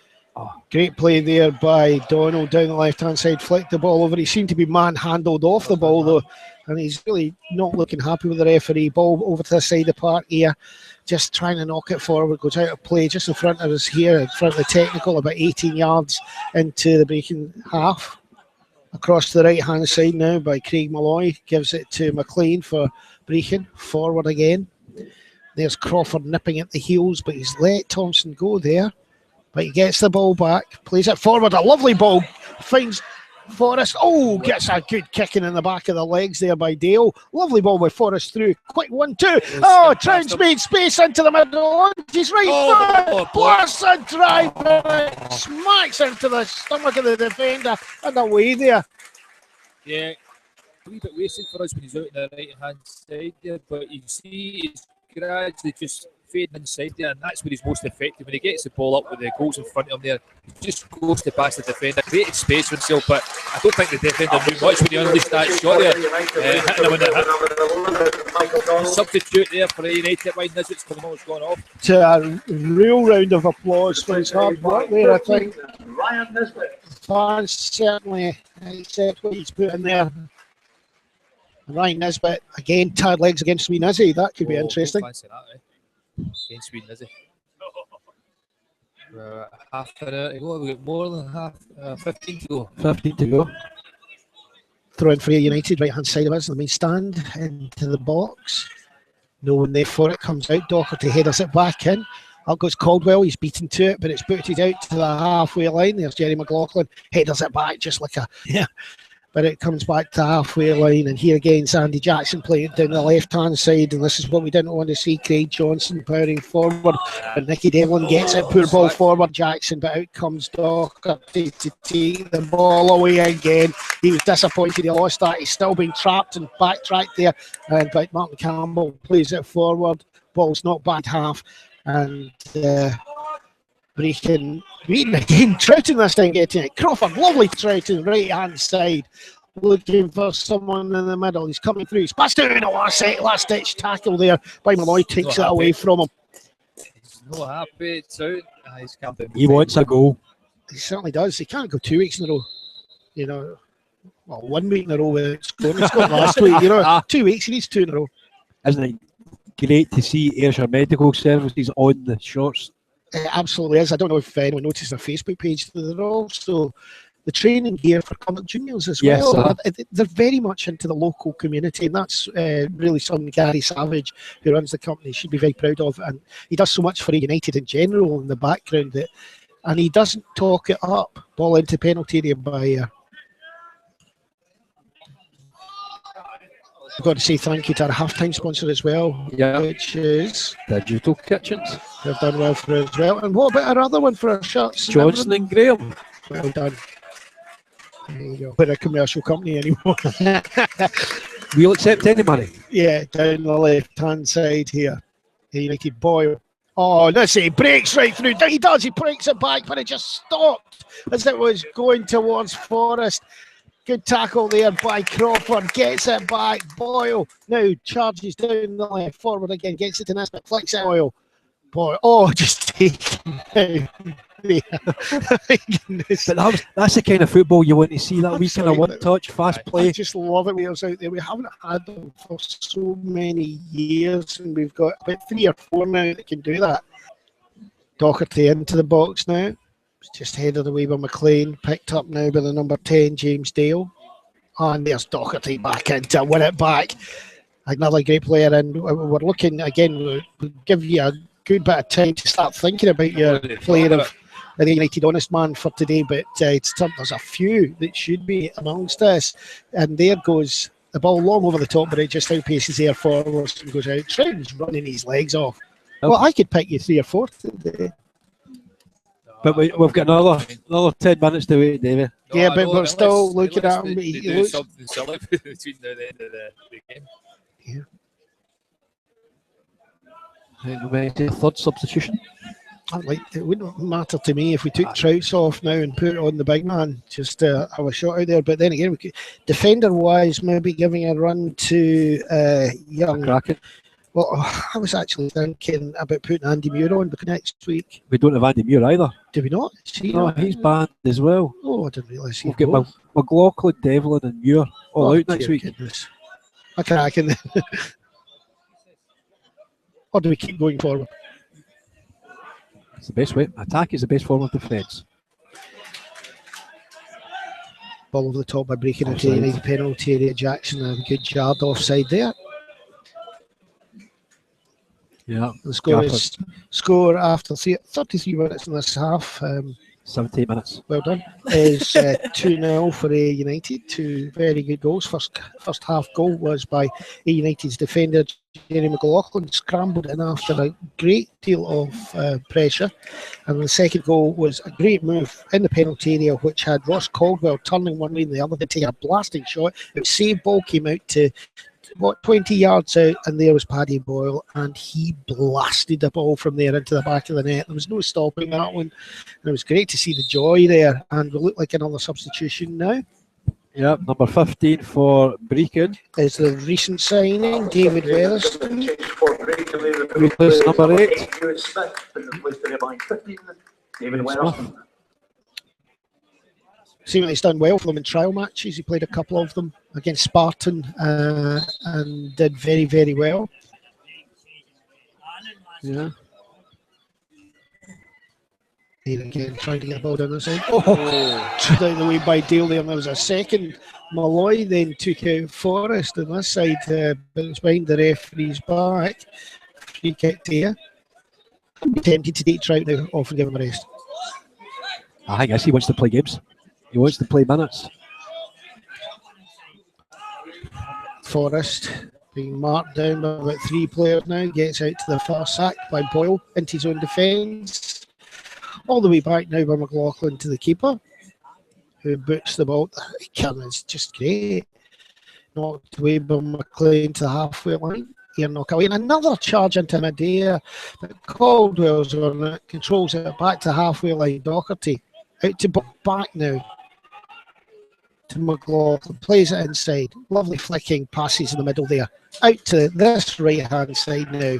Great play there by Donald down the left-hand side, flicked the ball over. He seemed to be manhandled off the ball though, and he's really not looking happy with the referee. Ball over to the side of the park here, just trying to knock it forward, goes out of play just in front of us here, in front of the technical, about 18 yards into the Brechin half. Across to the right-hand side now by Craig Malloy, gives it to McLean for Brechin, forward again. There's Crawford nipping at the heels, but he's let Thompson go there. But he gets the ball back, plays it forward, a lovely ball, finds Forrest. Oh, gets a good kicking in the back of the legs there by Dale. Lovely ball by Forrest through. Quick 1-2. Oh, Trounce made space into the middle. He's right foot. Blasts a drive. Smacks into the stomach of the defender and away there. Yeah, a wee bit wasted for us when he's out on the right hand side there, but you see he's gradually just fading inside there, and that's where he's most effective. When he gets the ball up with the goals in front of him there, he just goes to pass the defender, created space for himself, but I don't think the defender knew much when he unleashed that shot there, hitting him in the hip. Substitute there for United. Wayne Nisbet's coming on, going off. To a real round of applause for his hard work there, I think. Ryan Nisbet. Fans certainly accept what he's put in there. Ryan Nisbet, again, tired legs against Wee Nizzy. That could be interesting. Fancy that, against Wee Nizzy. Half an hour to go. We've got more than half, 15 to go. 15 to go. Throw in for United, right hand side of us, the main stand, into the box. No one there for it, comes out. Doherty headers it back in. Up goes Caldwell, he's beaten to it, but it's booted out to the halfway line. There's Jerry McLaughlin, headers it back just like a, but it comes back to the halfway line. And here again, Sandy Jackson playing it down the left-hand side, and this is what we didn't want to see. Craig Johnson powering forward, but Nicky Devlin gets it, poor ball forward, Jackson, but out comes Doherty to take the ball away again. He was disappointed he lost that. He's still been trapped and backtracked there, but Martin Campbell plays it forward. Ball's not back half. And Brechin beaten again. Troughton this time getting it. Crawford, lovely Troughton, right hand side. Looking for someone in the middle. He's coming through. He's passed down a last ditch tackle there by Malloy. Takes it away from him. He's not happy. It's out. He wants a goal. He certainly does. He can't go 2 weeks in a row. You know, well, 1 week in a row without scoring. He scored last week. You know, 2 weeks. He needs 2 in a row. Isn't it great to see Ayrshire Medical Services on the shorts? It absolutely is. I don't know if anyone noticed their Facebook page. They're also the training gear for Connacht Juniors as well. They're very much into the local community, and that's really something Gary Savage, who runs the company, should be very proud of. And he does so much for United in general in the background, and he doesn't talk it up. Ball into penalty area by... I've got to say thank you to our halftime sponsor as well, which is Digital Kitchens. They've done well for us as well. And what about our other one for our shirts? Johnson and Graham. Well done. There you go. We're a commercial company anymore. We'll accept any money. Yeah, down the left-hand side here. United Boyle. Oh, let's see, breaks right through. He does, he breaks it back, but it just stopped as it was going towards Forrest. Good tackle there by Crawford, gets it back. Boyle now charges down the left, forward again, gets it to Nisbet, flicks it. Boyle, just taken out. But that's the kind of football you want to see, that wee kind of one-touch, fast play. I just love it when it's out there. We haven't had them for so many years, and we've got about 3 or 4 now that can do that. Doherty into the box now. Just headed away by McLean, picked up now by the number 10, James Dale. And there's Doherty back in to win it back. Another great player, and we're looking again, we'll give you a good bit of time to start thinking about your player of the United Honest Man for today, but there's a few that should be amongst us. And there goes the ball long over the top, but it just outpaces there forwards and goes out. Troun's running his legs off. Well, I could pick you 3 or 4 today. But we've got another 10 minutes to wait, David. Yeah, but we're still looking at him. He looks something silly between now and the end of the game. Yeah. Third substitution. It wouldn't matter to me if we took Trouts off now and put on the big man, just to have a shot out there. But then again, defender-wise, maybe giving a run to Young. Kraken. Well, I was actually thinking about putting Andy Muir on next week. We don't have Andy Muir either. Do we not? Is he No, not? he's banned as well. Oh, I didn't realise he'd We've got go. McLaughlin, Devlin, and Muir all out next dear week. Goodness. I can. Or do we keep going forward? It's the best way. Attack is the best form of defence. Ball over the top by Brechin into Offside. the penalty area. Jackson, a good yard offside there. Yeah. The score Gaffer. is score after 33 minutes in this half. 17 minutes. Well done. Is 2-0 for A United. Two very good goals. First half goal was by A United's defender Jerry McLaughlin, scrambled in after a great deal of pressure, and the second goal was a great move in the penalty area, which had Ross Caldwell turning one way and the other to take a blasting shot. It was saved, ball came out to 20 yards out, and there was Paddy Boyle, and he blasted the ball from there into the back of the net. There was no stopping that one, and it was great to see the joy there, and we look like another substitution now. Yeah, number 15 for Brechin. Is the recent signing, David Weatherston. Replace number 8. David Weatherston. Seemingly he's done well for them in trial matches. He played a couple of them against Spartan and did very, very well. Yeah. Here again, trying to get the ball down the side. Out the way by Dale there. And there was a second. Malloy then took out Forrest on this side, but it's behind the referee's back. Free kick there. I'm tempted to take Trout now off and give him a rest. I guess he wants to play games. He wants to play minutes. Forrest being marked down by about 3 players now, gets out to the far sack by Boyle into his own defence. All the way back now by McLaughlin to the keeper, who boots the ball. It's just great. Knocked away by McLean to the halfway line. Here knock away. And another charge into mid-air. But Caldwell's on it, controls it back to halfway line. Doherty out to back now to McLaughlin. Plays it inside. Lovely flicking passes in the middle there. Out to this right-hand side now.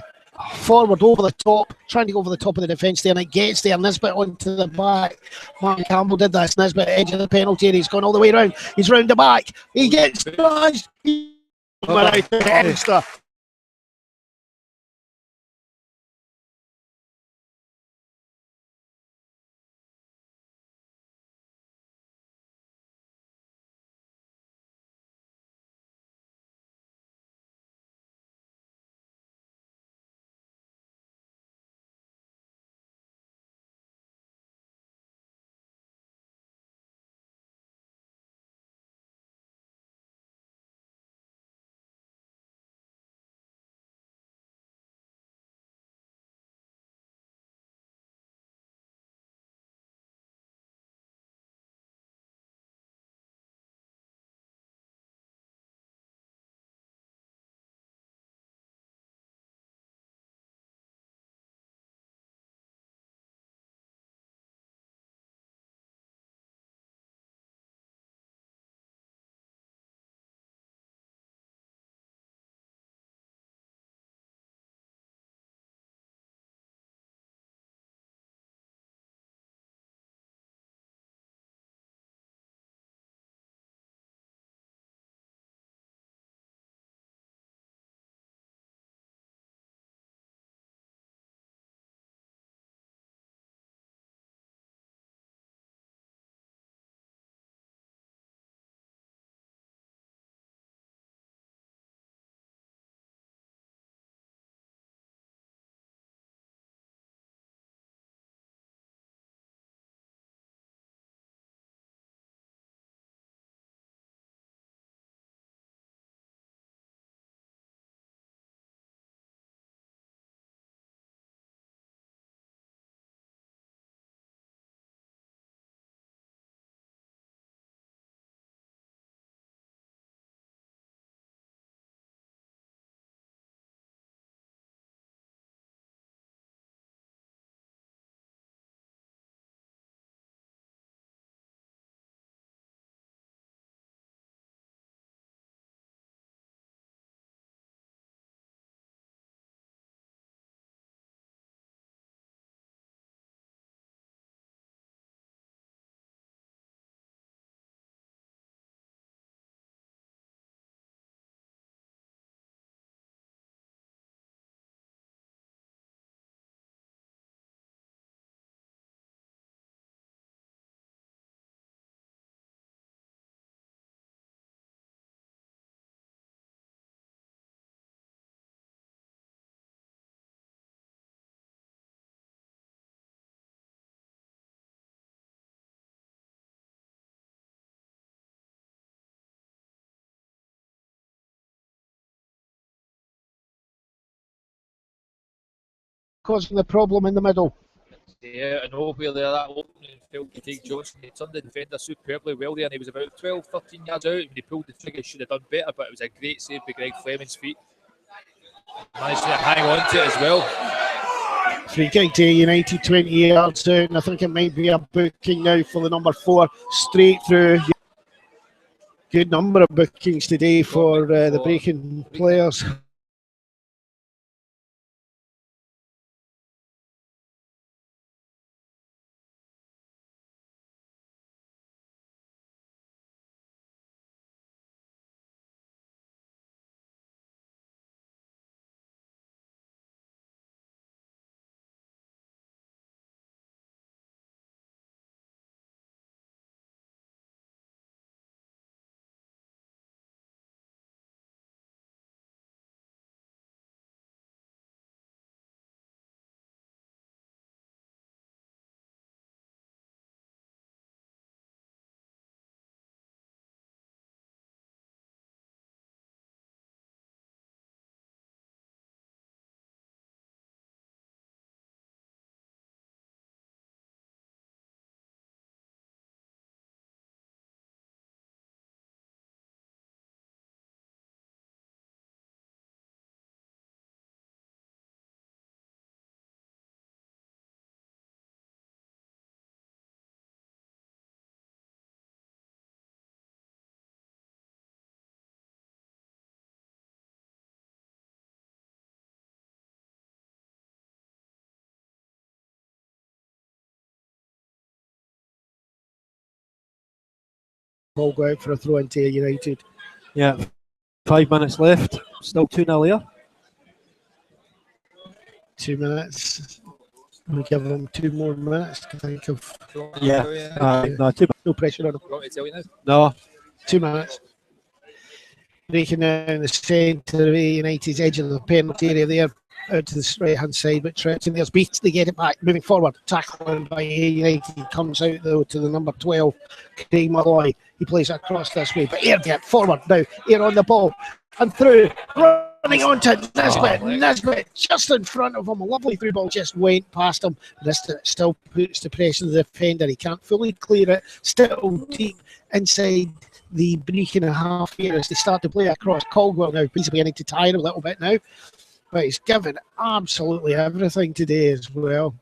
Forward over the top, trying to go over the top of the defence there, and it gets there. Nisbet onto the back. Martin Campbell did that. Nisbet edge of the penalty area. He's gone all the way around. He's round the back. He gets nudged. causing the problem in the middle. Yeah, and over there, that opening field to take Johnson. He turned the defender superbly well there, and he was about 12, 13 yards out. When he pulled the trigger, should have done better, but it was a great save by Greg Fleming's feet. Managed to hang on to it as well. Free kick to United, 20 yards out, and I think it might be a booking now for the number 4, straight through. Good number of bookings today for the Brechin players. Ball go out for a throw into United. Yeah, 5 minutes left. Still 2-0 here. 2 minutes. We'll give them 2 more minutes to think of. Yeah, no pressure on them. Want me to tell you now? No. 2 minutes. Breaking down the centre of United's edge of the penalty area there, out to the right hand side, but Trenton there's beats to get it back, moving forward, tackling by United, comes out though to the number 12, Craig Malloy. He plays across this way, but Ayr get forward now, Ayr on the ball and through, running on to Nisbet. Nisbet just in front of him, a lovely through ball just went past him. This still puts the pressure on the defender, he can't fully clear it, still deep inside the Brechin half here as they start to play across. Caldwell now, he's beginning to tire a little bit now, but he's given absolutely everything today as well.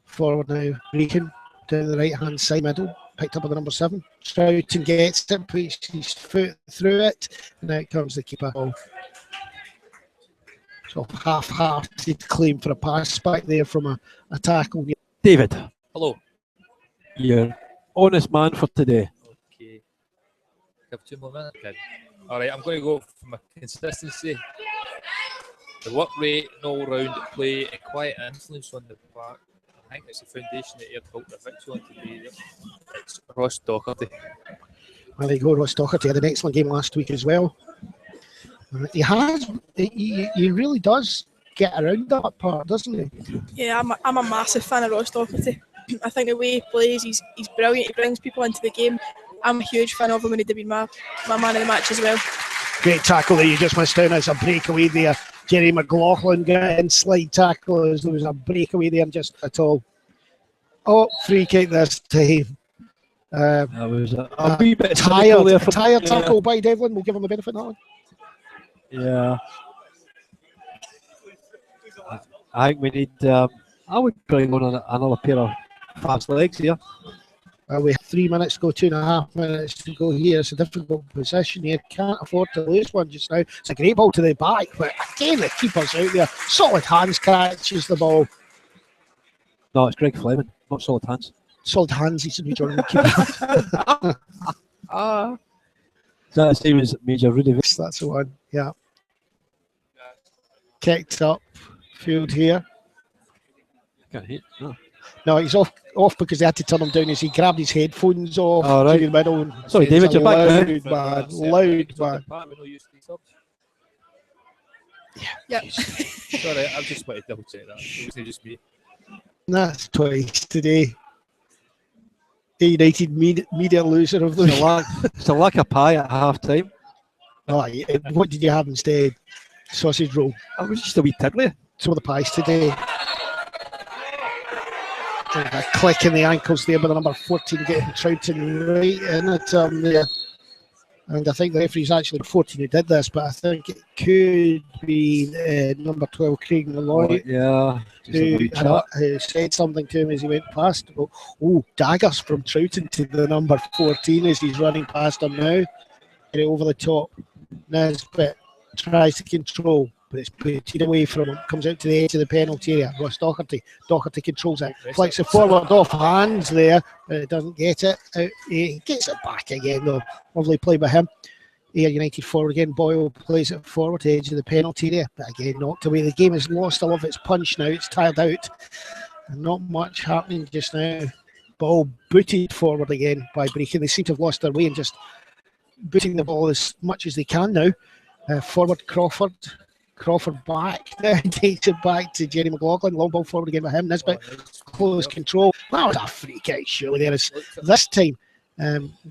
Forward now, Brechin down the right hand side middle, picked up by the number 7. Troughton gets it, puts his foot through it, and out comes the keeper. So half-hearted claim for a pass back there from a tackle. David. Hello. You're honest man for today. Okay. Have 2 more minutes. Okay. All right, I'm going to go for my consistency. The work rate, all round play, a quiet influence on the park. I think it's the foundation that Ayr built their victory on today. It's Ross Docherty. Well, there you go, Ross Docherty had an excellent game last week as well. He really does get around that part, doesn't he? Yeah, I'm a massive fan of Ross Docherty. I think the way he plays, he's brilliant. He brings people into the game. I'm a huge fan of him, and he'd have been my man of the match as well. Great tackle that you just missed down as a breakaway there. Jerry McLaughlin got in, slide tackle as there was a breakaway there just at all. Oh, free kick this time. That was a wee bit tired tackle by Devlin. We'll give him the benefit of that one. Yeah. I think we need. I would probably go on another pair of fast legs here. We have 3 minutes to go, 2.5 minutes to go here. It's a difficult position here. Can't afford to lose one just now. It's a great ball to the back, but again, the keeper's out there. Solid hands catches the ball. No, it's Greg Fleming, not solid hands. Solid hands, he should be joining the keeper. Is that the same as Major Rudy? That's the one, yeah. Kicked up field here. Can't hit, no. No, he's off because they had to turn him down as he grabbed his headphones off to the middle. Sorry, David, you're back now. Loud man. Yeah. Sorry, I just wanted to double check that. It wasn't just me. That's twice today. The United media loser of the It's a lack of pie at half time. Oh, what did you have instead? sausage roll. I was just a wee tiddly. Some of the pies today. A click in the ankles there by the number 14 getting Troughton right in it there. And I think the referee's actually 14 who did this, but I think it could be number 12, Craig Malloy. Yeah. Who said something to him as he went past. Oh, daggers from Troughton to the number 14 as he's running past him now. Get it over the top. Nesbitt tries to control, but it's put away from him. Comes out to the edge of the penalty area. Ross Doherty. Doherty controls it. Flicks it forward off hands there, but it doesn't get it. He gets it back again though. Lovely play by him. Ayr United forward again. Boyle plays it forward to the edge of the penalty area, but again knocked away. The game has lost all of its punch now. It's tired out. And not much happening just now. Ball booted forward again by Brechin. They seem to have lost their way and just booting the ball as much as they can now. Forward Crawford. Crawford back. Takes it back to Jerry McLaughlin. Long ball forward again by him. Nisbet close control. That was a free kick surely there is this time.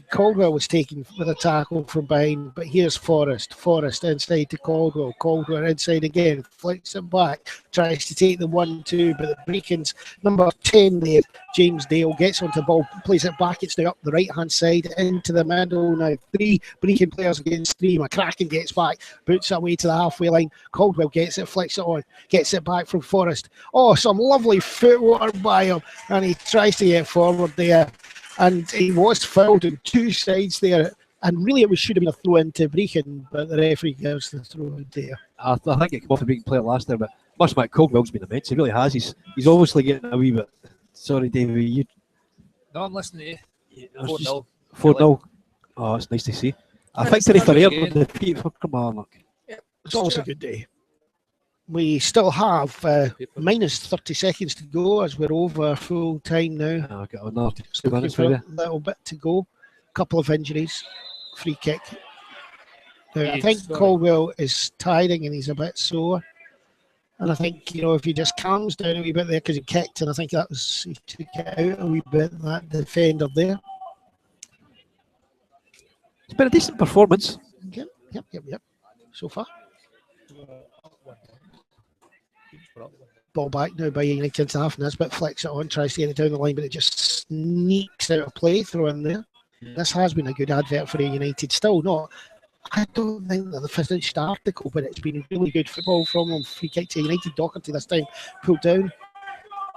Caldwell was taken with a tackle from behind, but here's Forrest. Forrest inside to Caldwell. Caldwell inside again, flicks it back, tries to take the 1-2, but the Brechin's number 10 there, James Dale, gets onto the ball, plays it back. It's now up the right hand side into the middle. Now 3 Brechin players against 3. McCracken gets back, boots it away to the halfway line. Caldwell gets it, flicks it on, gets it back from Forrest. Oh, some lovely footwork by him, and he tries to get forward there. And he was fouled on 2 sides there. And really, it should have been a throw into Brechin, but the referee gives the throw in there. I think it came off the Brechin player last time, but must admit, Caldwell's been immense. He really has. He's obviously getting a wee bit. Sorry, Davey. No, I'm listening to you. 4-0. 4-0. Oh, it's nice to see. I think the referee on the feet for Kilmarnock. It's always a good day. We still have minus 30 seconds to go as we're over full time now. I've got another 2 Looking minutes for maybe. a little bit to go. Couple of injuries. Free kick. Now, I think Caldwell is tiring and he's a bit sore. And I think, if he just calms down a wee bit there because he kicked, and I think he took it out a wee bit, that defender there. It's been a decent performance. Yep. So far. Ball back now by United into half, and Nisbet flicks it on, tries to get it down the line, but it just sneaks out of play, throw in there. This has been a good advert for United. Still not, I don't think that the finished article, but it's been really good football from them. Free kick to United. Doherty this time pulled down.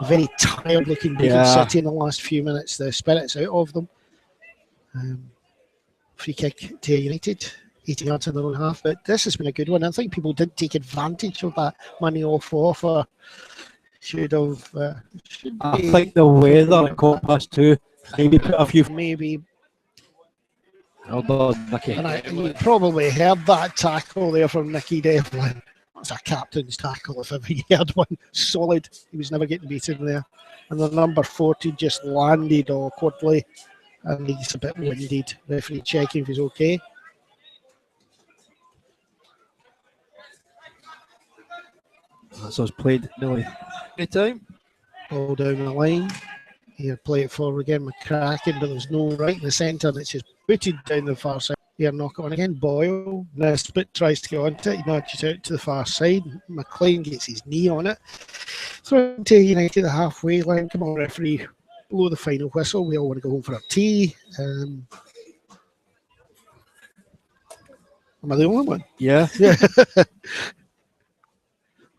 Very tired looking Brechin City in the last few minutes. The spirit's out of them. Free kick to United. 80 yards in their own half, but this has been a good one. I think people did take advantage of that money off offer. Should have. I think the weather at 2:15 maybe put a few. Maybe. Hold on, Nicky. And you probably heard that tackle there from Nicky Devlin. That's a captain's tackle if ever you heard one. Solid. He was never getting beaten there. And the number 40 just landed awkwardly, and he's a bit winded. Referee checking if he's okay. So it's played nearly any time. Ball down the line. Here, play it forward again. McCracken, but there's no right in the centre. And it's just booted down the far side. Here, knock it on again. Boyle. Nesbitt tries to get onto it. He nudges out to the far side. McLean gets his knee on it. Throw it to United the halfway line. Come on, referee. Blow the final whistle. We all want to go home for our tea. Am I the only one? Yeah.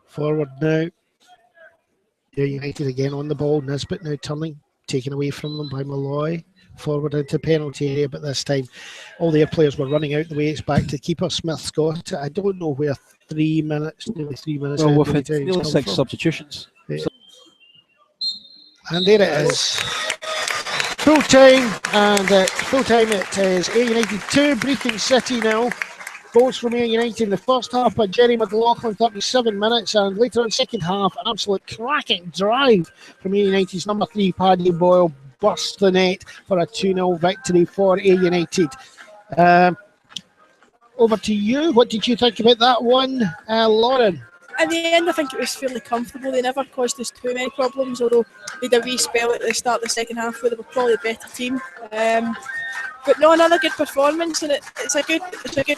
Forward now. United again on the ball. Nisbet now turning, taken away from them by Malloy. Forward into penalty area, but this time all their players were running out the way. It's back to keeper Smith Scott. I don't know where 3 minutes, nearly 3 minutes. Well, we've had nearly 6 substitutions. Yeah. And there it is. Full time, and full time it is Ayr United 2, Brechin City 0. Goals from Ayr United in the first half by Jerry McLaughlin, 37 minutes, and later in the second half, an absolute cracking drive from Ayr United's number 3, Paddy Boyle, burst the net for a 2-0 victory for Ayr United. Over to you. What did you think about that one, Lauren? At the end, I think it was fairly comfortable. They never caused us too many problems, although they had a wee spell at the start of the second half where they were probably a better team. But no, another good performance, and it's a good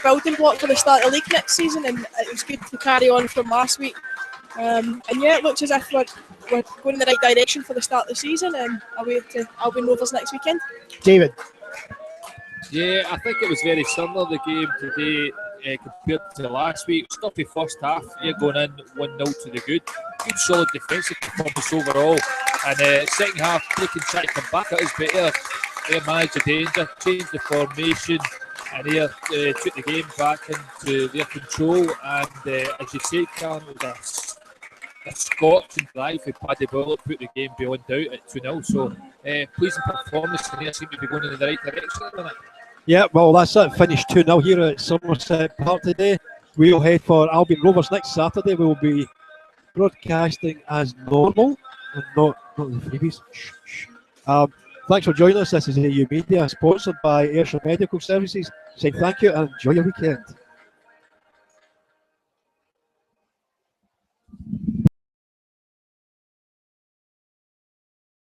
building block for the start of the league next season, and it was good to carry on from last week. And yeah, it looks as if we're going in the right direction for the start of the season, and away to Albion Rovers next weekend. David. Yeah, I think it was very similar, the game today, compared to last week. Stuffy first half, you're going in 1-0 to the good. Good solid defensive performance overall. And second half, Brechin tried to come back at us, but Ayr managed the danger, changed the formation, and Ayr took the game back into their control. And as you say, Callum, it was a scorching drive with Paddy Bullock, put the game beyond doubt at 2-0. So pleasing performance, and Ayr seem to be going in the right direction at the minute. Yeah, well, that's it. Finished 2-0 here at Somerset Park today. We'll head for Albion Rovers next Saturday. We will be broadcasting as normal and not the freebies. Thanks for joining us. This is AU Media, sponsored by Ayrshire Medical Services. Saying thank you and enjoy your weekend.